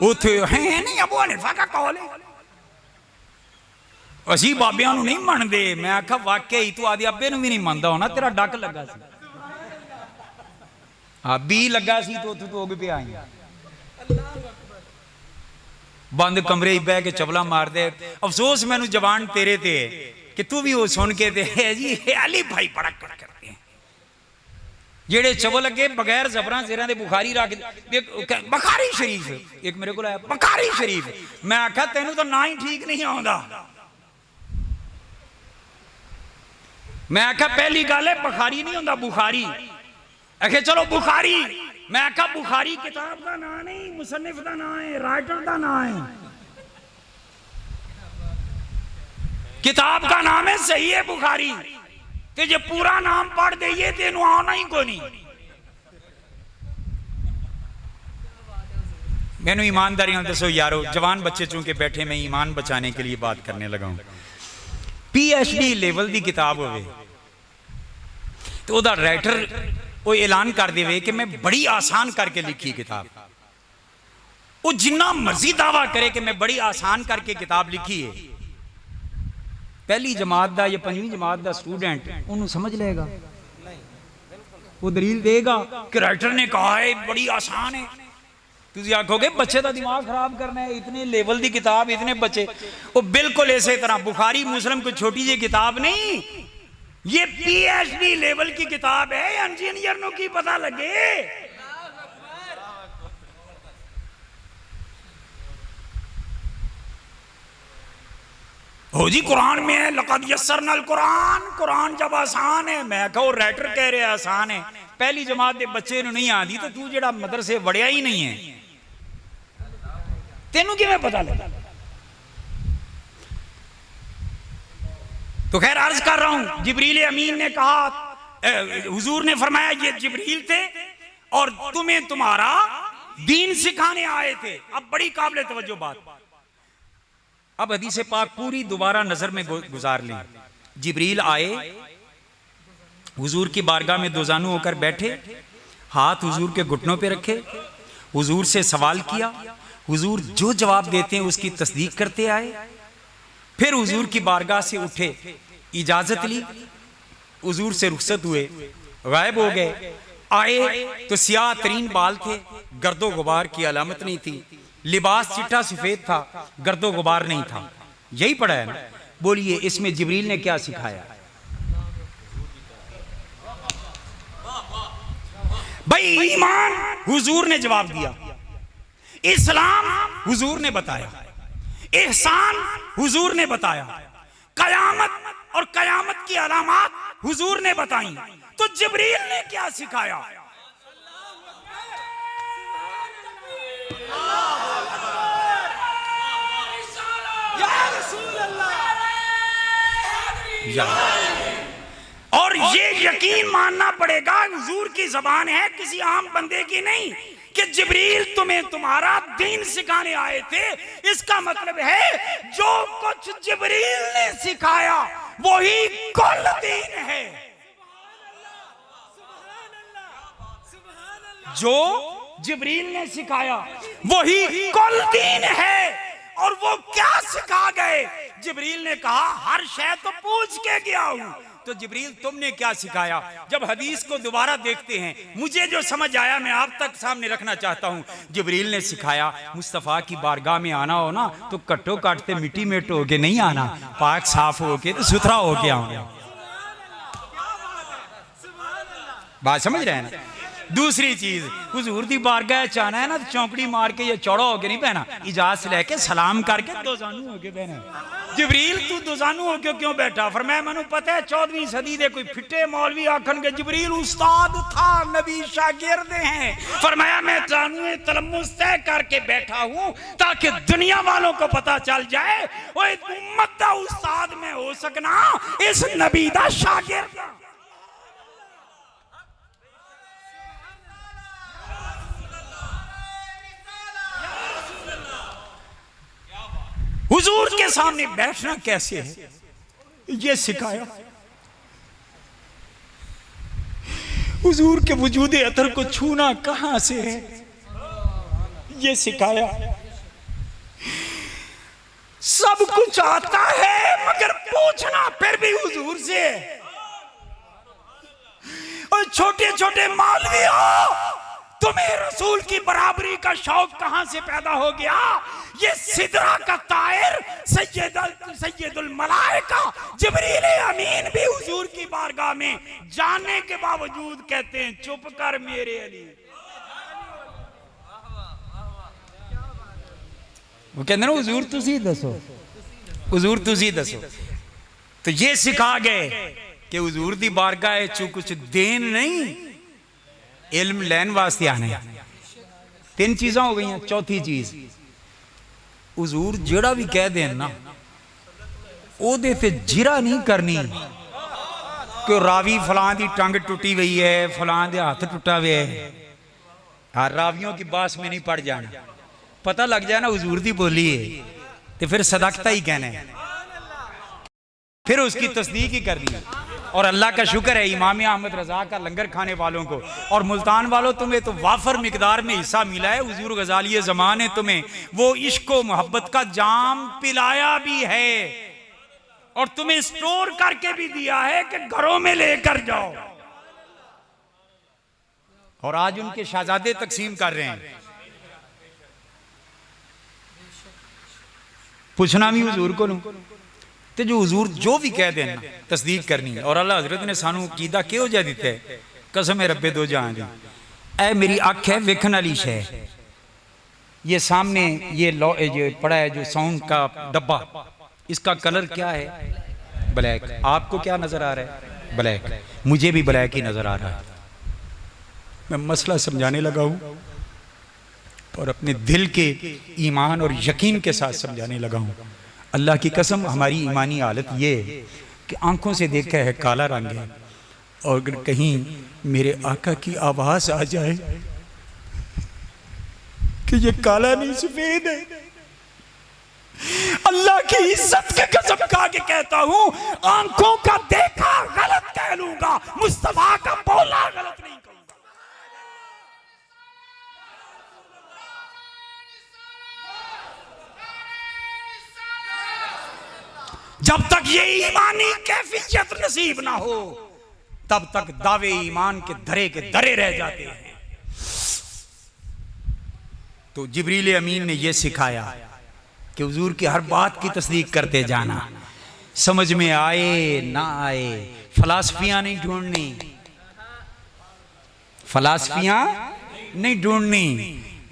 उथे है नहीं अबू हनीफा का कौल है, असी बाबियां नूं नहीं मनदे। मैं आख्या वाकई तू आदि अब्बे नूं भी नहीं मनदा होना, तेरा डक लगा सी, बी लगा सी तो तू उग पे आई। बंद कमरे बह के चवला मार दे। अफसोस मैनू जवान तेरे ते कि तू भी वो सुन के ते है जी अली भाई बड़ा करते हैं जेड़े चवल अगे बगैर जबरां सिरां दे बुखारी रख बुखारी शरीफ, एक मेरे को आया बुखारी शरीफ। मैं आख्या तेनू तो ना ही ठीक नहीं आउंदा। मैं आख्या पहली गल है बुखारी नहीं होंदा, बुखारी आखे चलो बुखारी। मैं आख्या बुखारी किताब का नाम नहीं, मुसन्निफ का नाम है, राइटर का नाम है, किताब का नाम है सही है बुखारी। ते जे पूरा नाम पढ़ दईए तेनू आना ही को नहीं। मैनू ईमानदारी नाल दसो यारो, जवान बच्चे चूंकि बैठे, मैं ईमान बचाने के लिए बात करने लगा हूं। PhD लेवल की किताब होवे तो ओदा राइटर वो ऐलान कर देवे कि मैं बड़ी आसान करके लिखी किताब, वो जिन्ना मर्जी दावा करे कि मैं बड़ी आसान करके किताब लिखी है, पहली जमात दा या 5वीं जमात दा स्टूडेंट उन्होंने समझ लेगा, वो दलील देगा कि राइटर ने कहा है बड़ी आसान है। तुम आखोगे बच्चे का दिमाग खराब करना है, इतने लेवल की किताब, इतने बच्चे। वो बिल्कुल इसी तरह बुखारी मुस्लिम कोई छोटी जी किताब नहीं, ये PhD लेवल की किताब है। इंजीनियर नो की पता लगे। हो जी कुरान में है लक़द यस्सरनल कुरान, कुरान जब आसान है। मैं कहो राइटर कह रहे आसान है, पहली जमात के बच्चे नूं नहीं आती तो तू जेड़ा मदरसे वड़िया ही नहीं है, तेनू किवें पता लगा। तो खैर अर्ज कर रहा हूं, जिब्रील अमीन ने कहा, हुजूर ने फरमाया ये जिब्रील थे और तुम्हें तुम्हारा दीन सिखाने आए थे। अब बड़ी काबिल तवज्जो बात, अब हदीस पाक पूरी दोबारा नजर में गुजार लें। जिब्रील आए, हुजूर की बारगाह में दोजानू होकर बैठे, हाथ हुजूर के घुटनों पे रखे, हुजूर से सवाल किया, हुजूर जो जवाब देते हैं उसकी तस्दीक करते आए। फिर हुजूर की बारगाह से उठे, इजाजत ली, हुजूर से रुखसत हुए, गायब हो गए। आए तो सियाह तरीन बाल थे, गर्दो गुबार की अलामत नहीं थी, लिबास चिट्टा सफेद था, गर्दो गुबार नहीं था। यही पढ़ा है ना? बोलिए इसमें जिब्रील ने क्या सिखाया? भाई ईमान हुजूर ने जवाब दिया, इस्लाम हुजूर ने बताया, एहसान हुजूर ने बताया, कयामत और कयामत की अलामात हुजूर ने बताई। तो जिब्रील ने क्या सिखाया? और ये यकीन मानना पड़ेगा, हुजूर की जबान है, किसी आम बंदे की नहीं, कि जिब्रील तुम्हें तुम्हारा दीन सिखाने आए थे। इसका मतलब है जो कुछ जिब्रील ने सिखाया वही कुल दीन है। जो जिब्रील ने सिखाया वही कुल दीन है। और वो क्या सिखा गए? जिब्रील ने कहा हर शय तो पूछ के गया हूं। तो जिब्रील तुमने क्या सिखाया? जब हदीस को दोबारा देखते हैं, मुझे जो समझ आया मैं आप तक सामने रखना चाहता हूं। जिब्रील ने सिखाया मुस्तफ़ा की बारगाह में आना हो ना तो कट्टो काटते मिट्टी मेट होके नहीं आना, पाक साफ होके तो सुथरा होके आओ। बात समझ रहे हैं ना? दूसरी चीज, हुजूर दी बारगाह च आना है ना तो चौंकड़ी मार के, ये चौड़ा होके नहीं बहना, इजाजत लेके सलाम करके दोजानू होके बहना। जिब्रील तू दोजानू होके क्यों बैठा? फरमाया मैनू पता है 14वीं सदी दे कोई फिट्टे मौलवी आखन के जिब्रील उस्ताद था, नबी शागिर्द हैं। फरमाया मैं जानू तलम्मुस तय करके बैठा हूं ताकि दुनिया वालों को पता चल जाए वो उम्मत दा उस्ताद में हो सकना, इस नबी दा शागिर्द। हुजूर के सामने बैठना कैसे है ये सिखाया। हुजूर के वजूद अतर को छूना कहां से है ये सिखाया। सब कुछ आता है मगर पूछना फिर भी हुजूर से। और छोटे छोटे मौलवी हो, तुम्हें रसूल की बराबरी का शौक कहां से पैदा हो गया? ये सिदरा का तायर सैयदुल मलाइका जिब्रील अमीन भी हुजूर की बारगाह में जाने के बावजूद कहते हैं चुप कर मेरे अली। वो कहते ना हुजूर तुसी दसो, हुजूर तुसी दसो। तो ये सिखा गए कि हुजूर दी बारगाह च कुछ देन नहीं, इल्म लैन वास्ते आने। तीन चीज़ां हो गई। चौथी चीज, हुजूर जेड़ा भी कह देन ना ओदे ते जिरा नहीं करनी कि रावी फलां दी टंग टुटी हुई है, फलां दे हाथ टुटा हुआ है। हर रावियों की बास में नहीं पड़ जाना, पता लग जाए ना हुजूर दी बोली है तो फिर सदकता ही कहना है, फिर उसकी तस्दीक ही कर दी। और अल्लाह का शुक्र है इमाम अहमद रजा का लंगर खाने वालों को और मुल्तान वालों तुम्हें तो वाफर मिकदार में हिस्सा मिला है। हुजूर गजाली ज़मान ने तुम्हें वो इश्क व मोहब्बत का जाम पिलाया भी है और तुम्हें स्टोर करके भी दिया है कि घरों में लेकर जाओ। और आज उनके शहजादे तकसीम कर रहे हैं। पूछना भी हुजूर को लूं तो जो हुजूर जो भी कह देना तस्दीक करनी है। और अल्लाह हजरत ने सानू कीदा क्यों जा दिता है? कसम है रब्बे दो जहां दी, ऐ मेरी अख है वेखन वाली शय। ये सामने ये पड़ा है जो साउंड का डब्बा, इसका कलर क्या है? ब्लैक। आपको क्या नजर आ रहा है? ब्लैक। मुझे भी ब्लैक ही नजर आ रहा है। मैं मसला समझाने लगा हूं और अपने दिल के ईमान और यकीन के साथ समझाने लगा हूं। अल्लाह की कसम हमारी ईमानी हालत ये है कि आंखों से देखा है काला रंग है, और अगर कहीं मेरे आका की आवाज आ जाए कि ये काला नहीं सफेद है, अल्लाह की इज्जत के कसम खा के कहता हूं, आंखों का देखा गलत कह लूंगा, मुस्तफा का बोला गलत नहीं कहूंगा। जब तक ये ईमानी कैफियत नसीब ना हो तब तक दावे ईमान के धरे रह जाते हैं। तो जिब्रील अमीन ने यह सिखाया कि हुजूर की हर बात की तस्दीक करते जाना, समझ में आए ना आए, फलासफियां नहीं ढूंढनी, फलासफियां नहीं ढूंढनी,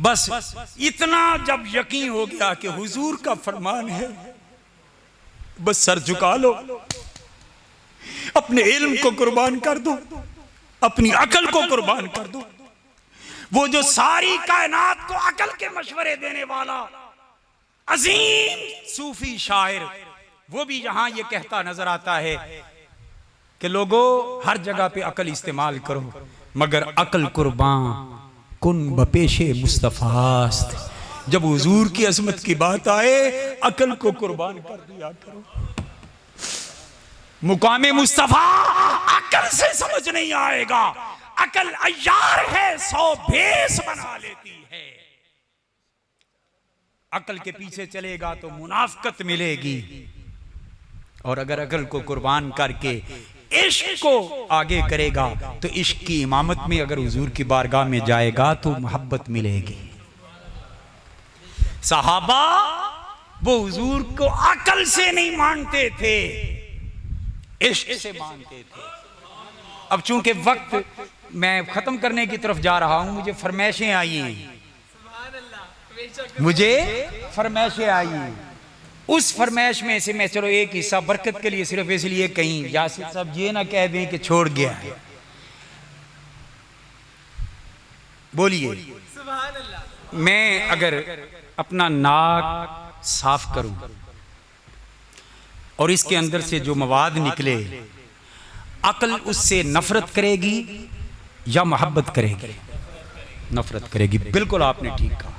बस इतना जब यकीन हो गया कि हुजूर का फरमान है, बस सर झुका लो, अपने इल्म को कुर्बान कर दो, अपनी अकल को कुर्बान कर दो। वो जो सारी कायनात को अकल के मशवरे देने वाला अजीम सूफी शायर, वो भी यहां ये कहता नजर आता है कि लोगों हर जगह पे अकल इस्तेमाल करो, मगर अकल कुर्बान कुन बपेशे मुस्तफास्त। जब हुजूर की अजमत की बात आए अकल को कुर्बान कर दिया करो। मुकामे मुस्तफा अकल से समझ नहीं आएगा, अकल अय्यार है, 100 भेस बना लेती है। अकल के पीछे चलेगा तो मुनाफकत मिलेगी, और अगर अकल को कुर्बान करके इश्क को आगे करेगा तो इश्क की इमामत में अगर हुजूर की बारगाह में जाएगा तो मोहब्बत मिलेगी। सहाबा वो हुजूर को अकल से नहीं मानते थे, इश्क से मानते थे। अब चूंकि वक्त मैं खत्म करने की तरफ जा रहा हूं, मुझे फरमाइशें आई हैं, मुझे फरमाइशें आई हैं। उस फरमाइश में से मैं चलो एक हिस्सा बरकत के लिए सिर्फ इसलिए कहीं यासिर साहब ये ना कह दें कि छोड़ गया है, बोलिए। मैं अगर अपना नाक साफ करूं और इसके अंदर से जो मवाद निकले, अकल उससे नफरत करेगी या मोहब्बत करेगी? नफरत करेगी। बिल्कुल आपने ठीक कहा।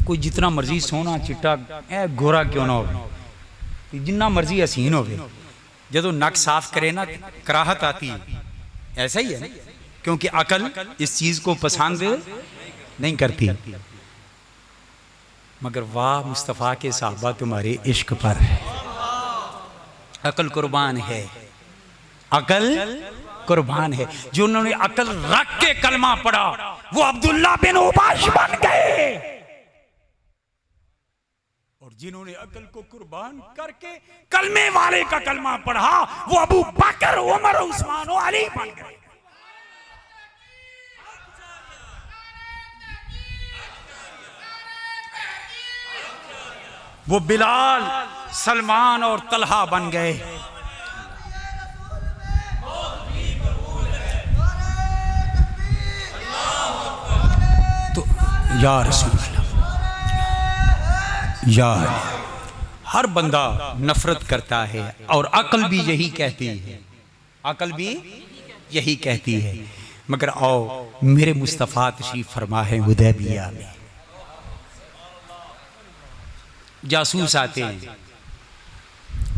कोई जितना मर्जी सोना चिट्टा गोरा क्यों ना हो, जिन्ना मर्जी हसीन हो, जो नक साफ करे ना कराहत आती है, ऐसा ही है ना, क्योंकि अकल इस चीज को पसंद नहीं करती। मगर वाह मुस्तफ़ा के साहबा तुम्हारे इश्क पर है, अकल कुर्बान है, अकल कुर्बान है। जो उन्होंने अकल रख के कलमा पढ़ा वो अब्दुल्ला बिन उबाश बन गए, और जिन्होंने अकल को कुर्बान करके कलमे वाले का कलमा पढ़ा वो अबू बकर, उमर, उस्मान और अली बन गए। वो बिलाल, सलमान और तलहा बन गए। तो या रसूल अल्लाह, या हर बंदा नफरत करता है, और अकल भी यही कहती है, अकल भी यही कहती है। मगर आओ मेरे मुस्तफ़ा तशरीफ फरमा है हुदैबिया में, जासूस आते हैं,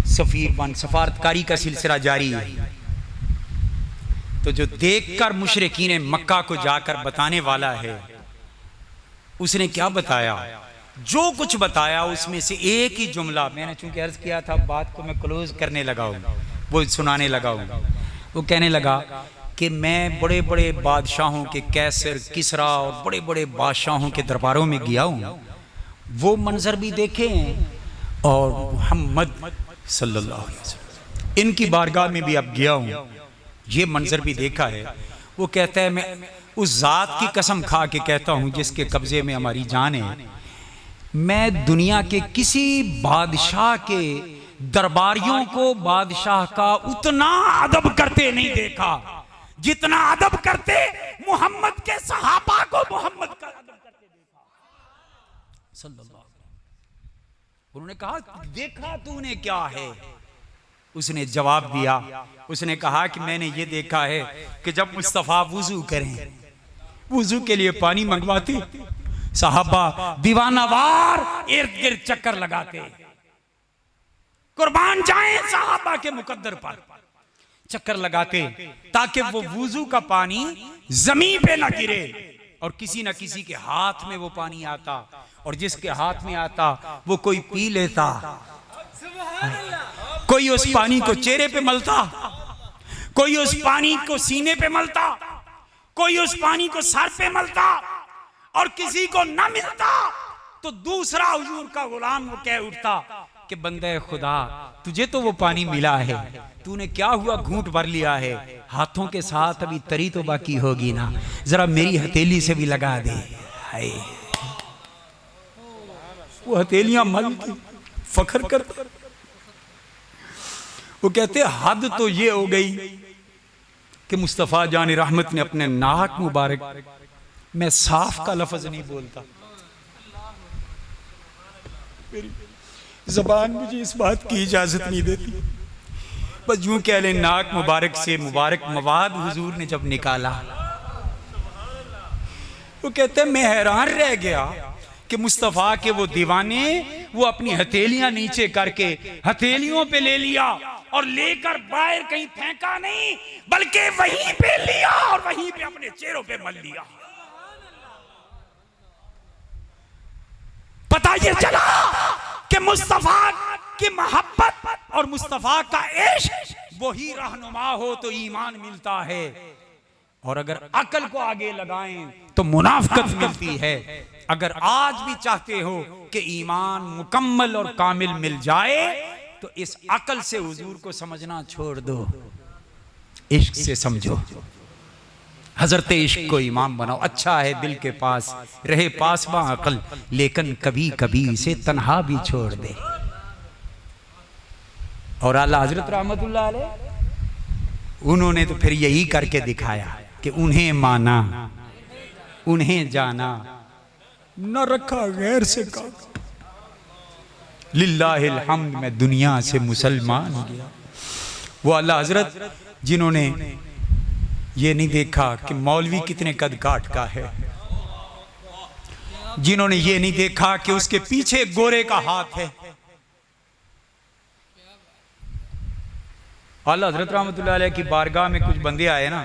सफीर बन सफारतकारी का सिलसिला जारी है। तो जो देखकर मुशरिकीन मक्का को जाकर बताने वाला है, उसने क्या बताया? जो कुछ बताया उसमें से एक ही जुमला, मैंने चूंकि अर्ज किया था बात को मैं क्लोज करने लगा हूं, वो सुनाने लगा हूं। वो कहने लगा कि मैं बड़े बड़े बादशाहों के, कैसर, किसरा और बड़े बड़े बादशाहों के दरबारों में गया हूं, वो मंजर भी देखे हैं, और मोहम्मद सल्लल्लाहु अलैहि वसल्लम इनकी बारगाह में भी अब गया हूं, ये मंजर भी देखा है। वो कहता है मैं उस जात की कसम खा के कहता हूं जिसके कब्जे में हमारी जान है, मैं दुनिया के किसी बादशाह के दरबारियों को बादशाह का उतना अदब करते नहीं देखा जितना अदब करते मोहम्मद के सहाबा को मोहम्मद का अदब करते देखा सल्लल्लाहु अलैहि वसल्लम। उन्होंने कहा देखा तूने क्या है, उसने जवाब दिया, उसने कहा कि मैंने ये देखा है कि जब मुस्तफ़ा वुजू करें, वुजू के लिए पानी मंगवाते, साहबा दीवानावार इर्द गिर्द चक्कर लगाते। कुर्बान जाएं साहबा के मुकद्दर पर, चक्कर लगाते ताकि वो वुजू का पानी जमीन पे ना गिरे और किसी ना किसी के हाथ में वो पानी आता, और जिसके हाथ में आता वो कोई पी लेता, कोई उस पानी को चेहरे पे मलता, कोई उस पानी को सीने पे मलता, कोई उस पानी को सर पे मलता, और किसी को ना मिलता तो दूसरा हुजूर का गुलाम वो कह उठता कि बंदे खुदा तुझे तो वो पानी मिला है, तूने क्या हुआ घूंट भर लिया है, हाथों के साथ अभी तरी तो बाकी होगी ना, जरा मेरी हथेली से भी लगा दे। हाय, वो हथेलियां मल के फख्र करता। वो कहते हद तो ये हो गई कि मुस्तफ़ा जान रहमत ने अपने नाक मुबारक में साफ का लफ्ज नहीं बोलता। ज़बान मुझे इस बात की इजाजत नहीं देती, बस यूं कह लें नाक मुबारक से मुबारक मवाद हुजूर ने जब निकाला, वो कहते मैं हैरान रह गया कि मुस्तफ़ा के वो दीवाने वो अपनी हथेलियां नीचे करके हथेलियों पे ले लिया और लेकर बाहर कहीं फेंका नहीं, बल्कि वहीं पे लिया और वहीं पे अपने चेहरों पे मल लिया। पता ये चला कि मुस्तफ़ा की मोहब्बत और मुस्तफ़ा का इश्क वही रहनुमा हो तो ईमान मिलता है, और अगर अकल को आगे लगाएं तो मुनाफिकत मिलती है। अगर आज भी चाहते हो कि ईमान मुकम्मल और कामिल मिल जाए तो इस अकल से हुजूर को समझना छोड़ दो, इश्क से समझो। हजरत इश्क को ईमान बनाओ। अच्छा है दिल के पास रहे पासबा अकल, लेकिन कभी कभी इसे तन्हा भी छोड़ दे। और आला हजरत रहमतुल्लाह अलैह उन्होंने तो फिर यही करके दिखाया कि उन्हें माना, उन्हें जाना, न रखा गैर से का। लिल्लाहिल हम्द, मैं दुनिया से मुसलमान हो गया। वो आला हजरत जिन्होंने ये नहीं देखा कि मौलवी कितने कद काट का है, जिन्होंने ये नहीं देखा कि उसके पीछे गोरे का हाथ है। आला हजरत रहमतुल्लाह अलैह की बारगाह में कुछ बंदे आए ना,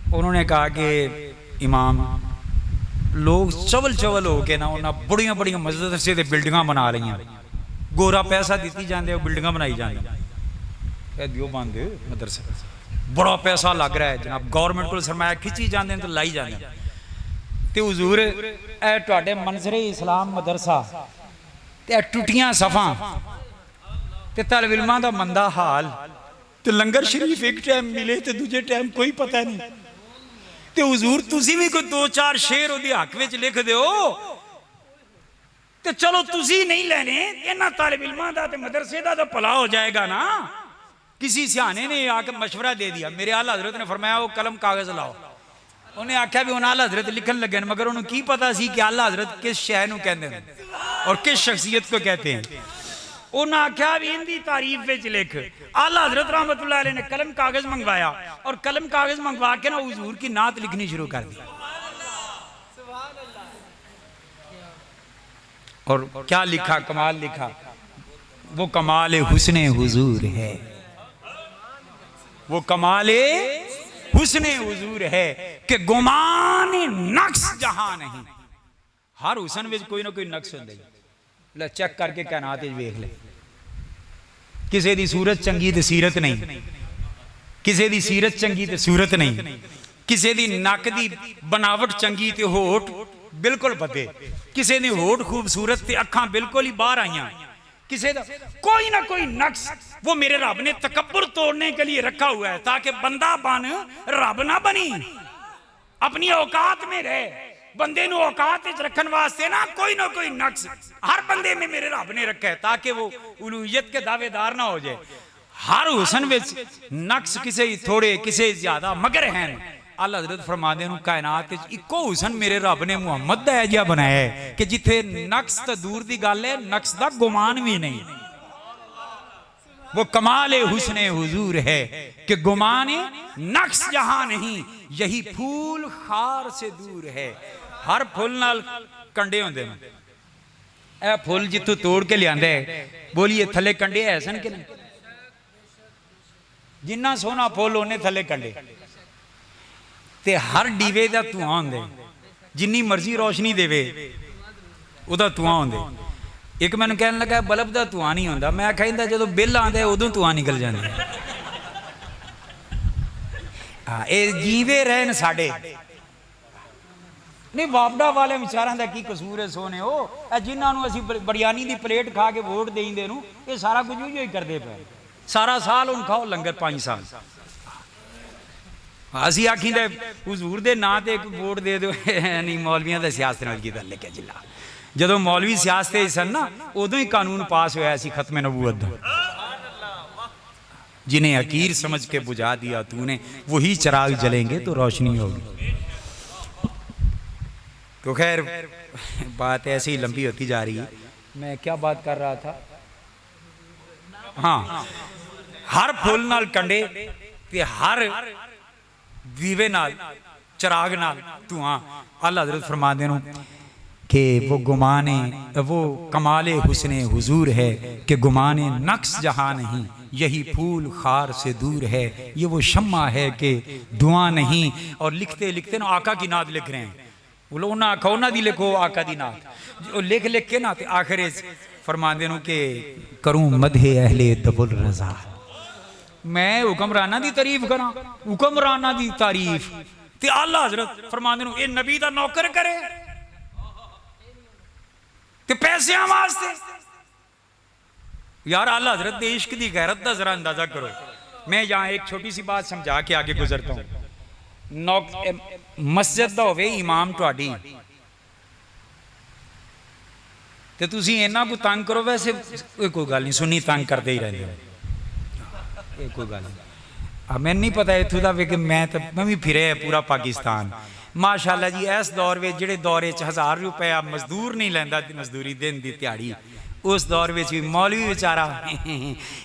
उन्होंने कहा कि इमाम लोग चवल चवल हो के ना उन्हें बड़िया बड़िया मस्जिद से बिल्डिंगा बना रही हैं, गोरा पैसा दी जाते बिल्डिंगा बनाई जाती दियो बंद मदरसा, बड़ा पैसा लग रहा है जनाब, गौरमेंट को सरमाया खिंची जाते हैं तो लाई जाते। तो हुजूर ए तुहाडे मंजरे इस्लाम मदरसा ते टुटियां सफा ते तलब इल्मां दा मंदा हाल ते लंगर शरीफ एक टाइम मिले तो दूजे टाइम कोई पता नहीं। ते हुजूर तुसी भी कोई दो चार शेर उहदे हक विच लिख दिओ ते चलो तुसी नहीं लेने, इन्हां तालिब इल्मां दा ते मदरसे दा तो भला हो जाएगा ना। किसी सियाने ने आके मशवरा दे दिया, मेरे आला हजरत ने फरमाया वो कलम कागज लाओ। उन्हें आख्या भी उन्हें आला हजरत लिखन लगे, मगर उन्हें की पता सी कि आला हजरत किस शय नूं कहंदे हैं और किस शख्सियत को कहते हैं। उन्हें आख्या भी इनकी तारीफ विच लिख। आला हजरत रहमतुल्लाह अलैह ने कलम कागज मंगवाया और कलम कागज मंगवा के ना हुजूर की नात लिखनी शुरू कर दी। और क्या लिखा, कमाल लिखा, वो कमाल हुस्ने हुजूर है, वो कमाले हुस्ने हुजूर है कि गुमान नक्स जहां नहीं। हर हुसन विच कोई ना कोई नक्स होंदा है। ले चेक करके कायनात विच वेख ले, किसी दी सूरत चंगी ते सीरत नहीं, किसी दी सीरत चंगी ते सूरत नहीं, किसी दी नक दी बनावट चंगी ते होठ बिल्कुल बदे, किसी दी होठ खूबसूरत ते अखां बिल्कुल ही बाहर आईयां, किसी दा कोई ना कोई नक्स वो मेरे रब ने तकब्बुर तोड़ने के लिए रखा हुआ है, ताकि बंदा बन रब ना बनी, अपनी औकात में रहे। बंदे नूं औकात विच रखन वास्ते ना कोई नक्स हर बंदे में मेरे रब ने रखा है, ताकि वो उलूहियत के दावेदार ना हो जाए। हर हुसन विच नक्स किसे थोड़े किसे ज्यादा मगर हैं। आला हज़रत फरमाते हैं कायनात इको हुसन मेरे रब ने मुहम्मद दा जिहा बनाया है कि जिथे नक्स तो दूर की गल है, नक्स का गुमान भी नहीं। वो कमाल हुस्न हुजूर है कि गुमाने नक्श जहां नहीं, यही फूल खार से दूर है। हर फुल नाल कंडे होंदे ने, ए फुल जितों तोड़ के लियांदा है, बोलिए थले कंडे है सन कि नहीं? जिन्ना सोहना फुल उन्ने थले कंडे, ते हर डीवे दा धुआं होंदा, जिन्नी मर्जी रोशनी देवे उहदा धुआं होंदा। एक मैनूं कहन लगा बल्ब दा धुआं नहीं होंदा, मैं आखिया जदों बिल आंदा उदों धुआं निकल जांदा। हाँ, ये जीवे रहन साडे नहीं, बापड़ा वाले विचारां दा की कसूर है सोने, वो जिन्होंने असीं बिरयानी की प्लेट खा के वोट देंदे नूं, ये सारा कुछ ही करते पे। सारा साल हुण खाओ लंगर 5 साल, असीं आखींदे हुजूर दे नां ते एक वोट दे दो। नहीं, मौलवियां दा सियासत नाल की गल है जिला, जदों मौलवी सियासत सन ना उदों ही कानून पास होया सी खत्म नबूवत दा। जिन्हें हकीर समझ के बुझा दिया तूने, वही चिराग जलेंगे तो रोशनी होगी। तो खैर बात ऐसे ही लंबी होती जा रही है। मैं क्या बात कर रहा था? हाँ, हर फुल नाल कंडे ते हर दीवे नाल चिराग नाल धुआं। अल्लाह हज़रत फरमाते हैं कि वो गुमाने, वो कमाले हुस्ने हुजूर है कि गुमाने नक्श जहां नहीं, यही फूल खार से दूर है। ये वो शम्मा है कि धुआं नहीं। और लिखते लिखते ना आका की नात लिख रहे हैं, वो लोग ना आखो ना दी लिखो आका दी नात, लिख लिख के ना आखिर फरमाते हैं कि करूं मदहे अहले दबुल रजा, मैं हुक्मराना दी तारीफ करा, हुक्मराना दी तारीफ ते आला हजरत फरमाते हैं ये नबी दा नौकर करे ते पैसे वास्ते। यार आला हजरत दे इश्क दी गैरत दा जरा अंदाजा करो। मैं यहाँ एक छोटी सी बात समझा के आगे गुजरता हूँ। मस्जिद दा होवे इमाम तुहाडी ते तुसी इन्ना को तंग करो, वैसे कोई गल नहीं, सुन्नी तंग करते ही रहते, कोई गल नहीं। मैनूं नहीं पता इत्थों दा कि मैं भी फिरे पूरा पाकिस्तान माशाअल्लाह जी। इस दौर में जिहड़े दौरे 1000 रुपया मजदूर नहीं लैंदा मजदूरी दिन दी दिहाड़ी, उस दौर में भी मौलवी बेचारा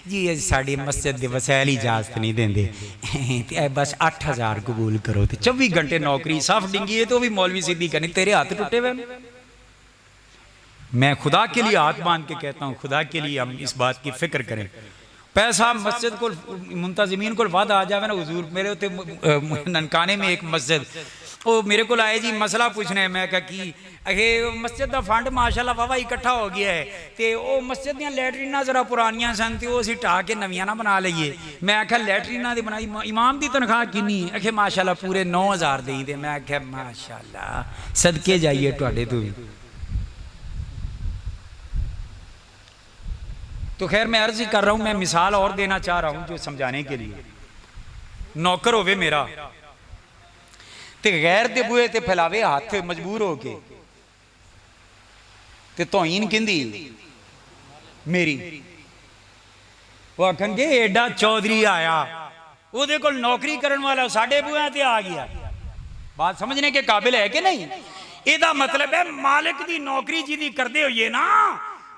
जी साड़ी मस्जिद के वसैल ही इजाजत नहीं देंगे, बस 8000 कबूल करो तो 24 घंटे नौकरी साफ डिंगी है, तो भी मौलवी सीधी करनी, तेरे हाथ टूटे हुए। मैं खुदा के लिए हाथ बांध के कहता हूँ, खुदा के लिए हम इस बात की फिक्र करें। पैसा मस्जिद को मुंतजिमीन को वादा आ जाए ना, हुजूर मेरे उत्ते ननकाने में एक मस्जिद, वो मेरे को आए जी मसला पूछना है। मैं कहा कि अगे मस्जिद का फंड माशाअल्लाह वावा इकट्ठा हो गया है, तो वो मस्जिद दी लैटरीना जरा पुरानियां सन, तो असीं ढा के नवियां ना बना लईए। मैं आख्या लैटरीना दी बनाई, इमाम की तनख्वाह किन्नी? आखे माशाअल्लाह पूरे 9000 देई दे। मैं आख्या माशाअल्लाह सदके जाइए तुहाडे तो भी। तो खैर मैं अर्ज ही कर रहा हूँ, मैं मिसाल और देना चाह रहा हूँ जो समझाने के लिए। नौकर होवे मेरा ते गैर दे बूहे ते फैलावे हाथ मजबूर हो के, ते तौहीन किंदी मेरी। वो आखणगे एडा चौधरी आया, उहदे कोल नौकरी करन वाला साडे बूहे ते आ गया। बात समझने के काबिल है कि नहीं? एदा मतलब है मालिक दी नौकरी जिहदी करदे होइए ना,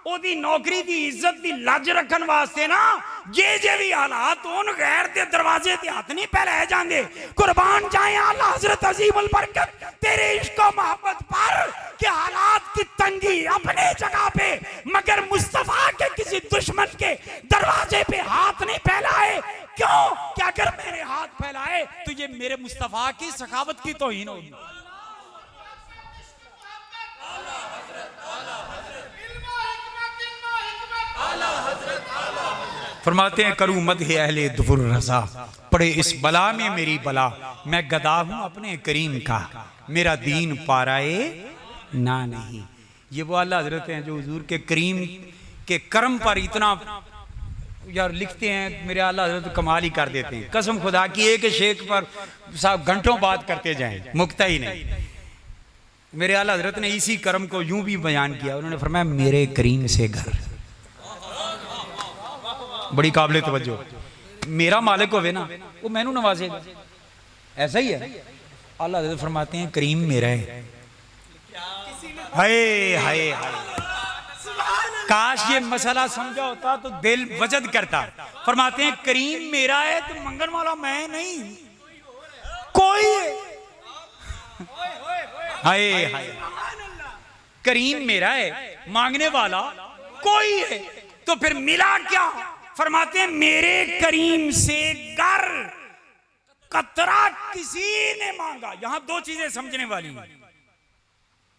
ओदी नौकरी दी इज्जत दी लज रखन वास्ते ना जे भी हालात होन गैर दे दरवाजे ते हाथ नहीं फैलाए जांदे। कुर्बान जाए आला हजरत अजीमुल बरकत तेरे इश्क और मोहब्बत पर कि हालात की तंगी अपने जगह पे, मगर मुस्तफा के किसी दुश्मन के दरवाजे पे हाथ नहीं फैलाए। क्यों? कि अगर मेरे हाथ फैलाए तो ये मेरे मुस्तफा की सखावत की तौहीन होगी। फरमाते हैं करूं मदह अहले दुफुर रजा, पड़े इस बला में मेरी बला, मैं गदा हूं अपने करीम का, मेरा दीन पाराए ना नहीं। ये वो आला हजरत हैं जो हुजूर के करीम के करम पर इतना यार लिखते हैं। मेरे आला हजरत कमाल ही कर देते हैं, कसम खुदा की एक शेख पर साहब घंटों बात करते जाएं, मुकता ही नहीं। मेरे आला हजरत ने इसी करम को यूं भी बयान किया, उन्होंने फरमाया मेरे करीम से घर, बड़ी काबिल तवज्जो। मेरा मालिक होवे ना वो मैनू नवाजेगा, ऐसा ही है। अल्लाह हज़रत फरमाते हैं करीम मेरा है। हाय हाय हाय काश ये मसला समझा होता तो दिल वजद करता। फरमाते हैं करीम मेरा है तो मंगन वाला मैं नहीं, कोई है। हाय हाय, करीम मेरा है, मांगने वाला कोई है, तो फिर मिला क्या? फरमाते हैं मेरे करीम से गर कतरा किसी ने मांगा। यहां दो चीजें समझने वाली हैं।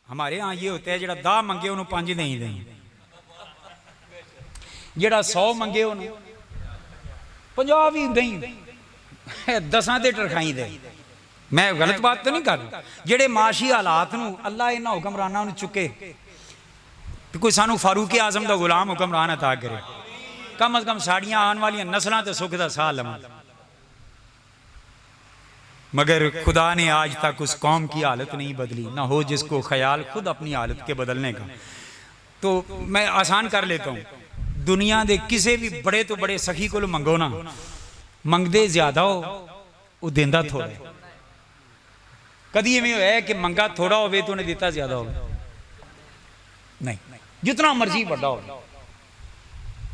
हमारे यहां ये होता है जेड़ा 10 मंगे उन्होंने 5 नहीं दें, जेड़ा 100 मंगे उन्होंने 50 भी नहीं, 10 ते टरखाई दे। मैं गलत बात तो नहीं कर रहा। जेड़े माशी हालात नूं अल्लाह इन्हां हुक्मरानां नूं चुके तो कोई सानू फारूक आजम दा गुलाम हुक्मरान अता करे, कम अज कम साड़ियां आने वाली नस्लां ते सुख दा साह लवां। मगर खुदा ने आज तक उस कौम की हालत नहीं बदली, ना हो जिसको ख्याल खुद अपनी हालत के बदलने का। तो मैं आसान कर लेता हूँ, दुनिया के किसी भी बड़े तो बड़े सखी को मंगो ना, मंगते ज्यादा हो वो देंदा थोड़ा। कभी इवें होया कि मंगा थोड़ा हो तो उन्हें दिता ज्यादा हो? नहीं, जितना मर्जी बड़ा हो।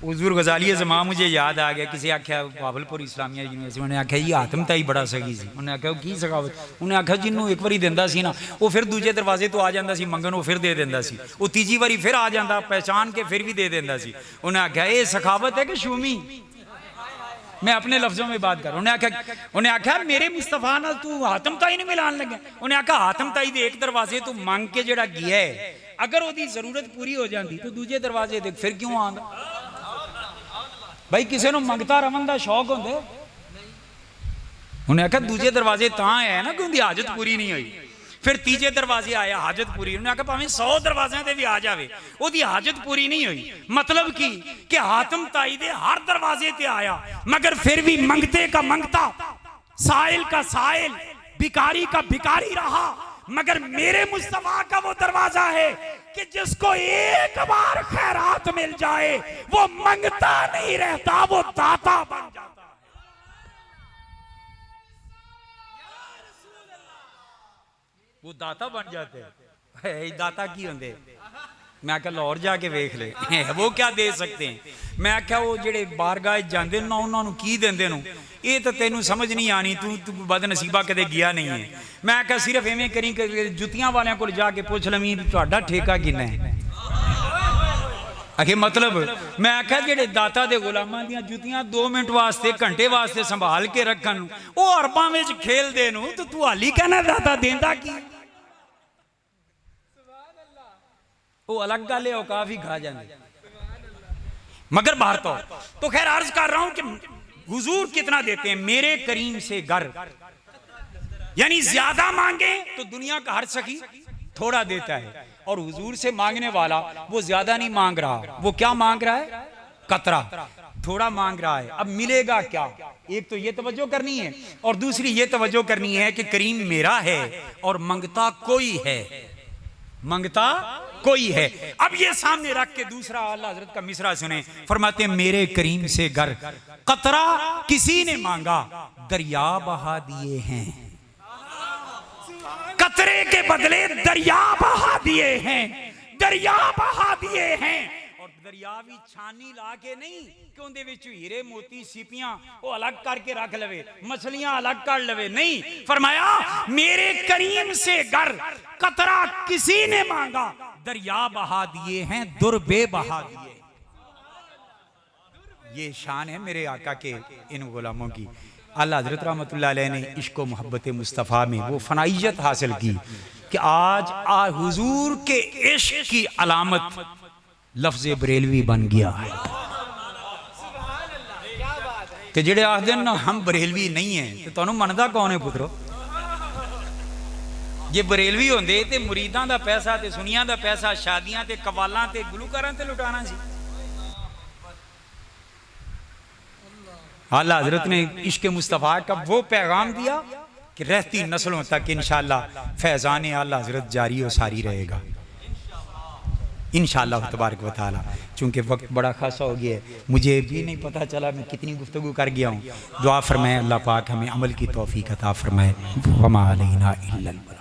हुजूर गजाली ज़मां मुझे याद आ गया, किसी आख्या बावलपुर इस्लामिया यूनिवर्सिटी, उन्हें आख्या जी आतम ताई बड़ा सही सी। उन्हें आख्या की सखावत? उन्हें आख्या जिन्हों एक बारी दिंदा सी ना वो फिर दूजे दरवाजे तो आ जाता सी मंगन, वो फिर दे दिंदा सी, वो तीजी बारी फिर आ जाता पहचान के फिर भी दे दिंदा सी। उन्हें आख्या ये सखावत है कि शूमी? मैं अपने लफ्जों में बात कर। उन्हें आख्या मेरे मुस्तफा नाल तू हातम ताई नहीं मिलान लगे? उन्हें आख्या हातम ताई दे एक दरवाजे तू मंग के जेड़ा गया है, अगर वो जरूरत पूरी हो जाती तो दूजे दरवाजे देख फिर क्यों आंदा? भाई किसी को मंगता रवन का शौक होंगे। उन्हें आख्या दूजे दरवाजे है ना कि उनकी हाजत पूरी नहीं हुई, फिर तीजे दरवाजे आया हाजत पूरी। उन्हें आख्या भावें 100 दरवाजे भी आ जाए वो हाजत पूरी नहीं हुई। मतलब कि हातम ताई दे हर दरवाजे ते आया मगर फिर भी मंगते का मंगता, साइल का साइल, भिकारी का भिकारी रहा। मगर मेरे मुस्तफा का वो दरवाजा है कि जिसको एक बार खैरात मिल जाए वो मंगता नहीं रहता, वो दाता बन जाता है। वो दाता बन जाते हैं। दाता की होंगे? मैं क्या लाहौर जाके वेख ले वो क्या दे सकते हैं। मैं क्या वो जेड़े बारगाह जाते ना उन्होंने की देंदे नु ये तो तेनू समझ नहीं आनी, तू बदनसीबा कदे गया नहीं है। मैं क्या सिर्फ इवें करी जुतियां वालियां कोल जाके पुछ लवी तुहाडा ठेका किन्ना है। आखिर मतलब मैं आख्या जेड़े दाता दे गुलामां दियां जुतियां 2 मिनट वास्ते घंटे वास्ते संभाल के रखन वो अरबां विच खेलदे नु तो तू हाली कहना दाता देंदा की? वो अलग गल है, वो काफी खा जाते। मगर बाहर तो खैर अर्ज कर रहा हूं कि हुजूर कितना देते हैं मेरे करीम से गर, यानी ज्यादा मांगे तो दुनिया का हर सखी थोड़ा देता है, और हुजूर से मांगने वाला वो ज्यादा नहीं मांग रहा, वो क्या मांग रहा है? कतरा, थोड़ा मांग रहा है। अब मिलेगा क्या? एक तो ये तवज्जो करनी है और दूसरी ये तवज्जो करनी है कि करीम मेरा है और मंगता कोई है, मंगता कोई है। अब ये सामने रख के दूसरा आला हजरत का मिसरा सुने। फरमाते हैं मेरे करीम से गर कतरा किसी ने मांगा दरिया बहा दिए हैं, कतरे के बदले दरिया बहा दिए हैं, दरिया बहा दिए हैं। और दरिया भी छानी ला के नहीं कि उनदे विच हीरे मोती सीपियां वो अलग करके रख लवे, मछलियां अलग कर लवे, नहीं। फरमाया मेरे करीम से गर कतरा किसी ने मांगा दरिया बहा दिए हैं, दुर्बे बहा दिए। ये शान है मेरे आका के इन गुलामों की। आला हजरत रहमतुल्लाह अलैह ने इश्क व मोहब्बत मुस्तफ़ा में वो फनाइयत हासिल की कि आज हुजूर के इश्क की अलामत लफ्ज़ बरेलवी बन गया है। कि जेड़े आखदे ना हम बरेलवी नहीं है तो तुहानू मनदा कौन है पुत्रो? जे बरेलवी होंदे ते मुरीदां दा पैसा ते सुनियां दा पैसा शादियां ते कवालां ते गुलकारां ते लुटाना सी। आला हजरत ने इश्क मुस्तफ़ा का वो पैगाम दिया कि रहती नस्लों तक इंशाअल्लाह फैज़ान आला हजरत जारी और सारी रहेगा इंशाअल्लाह तबारक व तआला। चूँकि वक्त बड़ा खासा हो गया है, मुझे भी नहीं पता चला मैं कितनी गुफ्तगू कर गया हूँ। दुआ फरमाए अल्लाह पाक हमें अमल की तौफीक अता फरमाए। वमा अलैना इल्लल बलाग।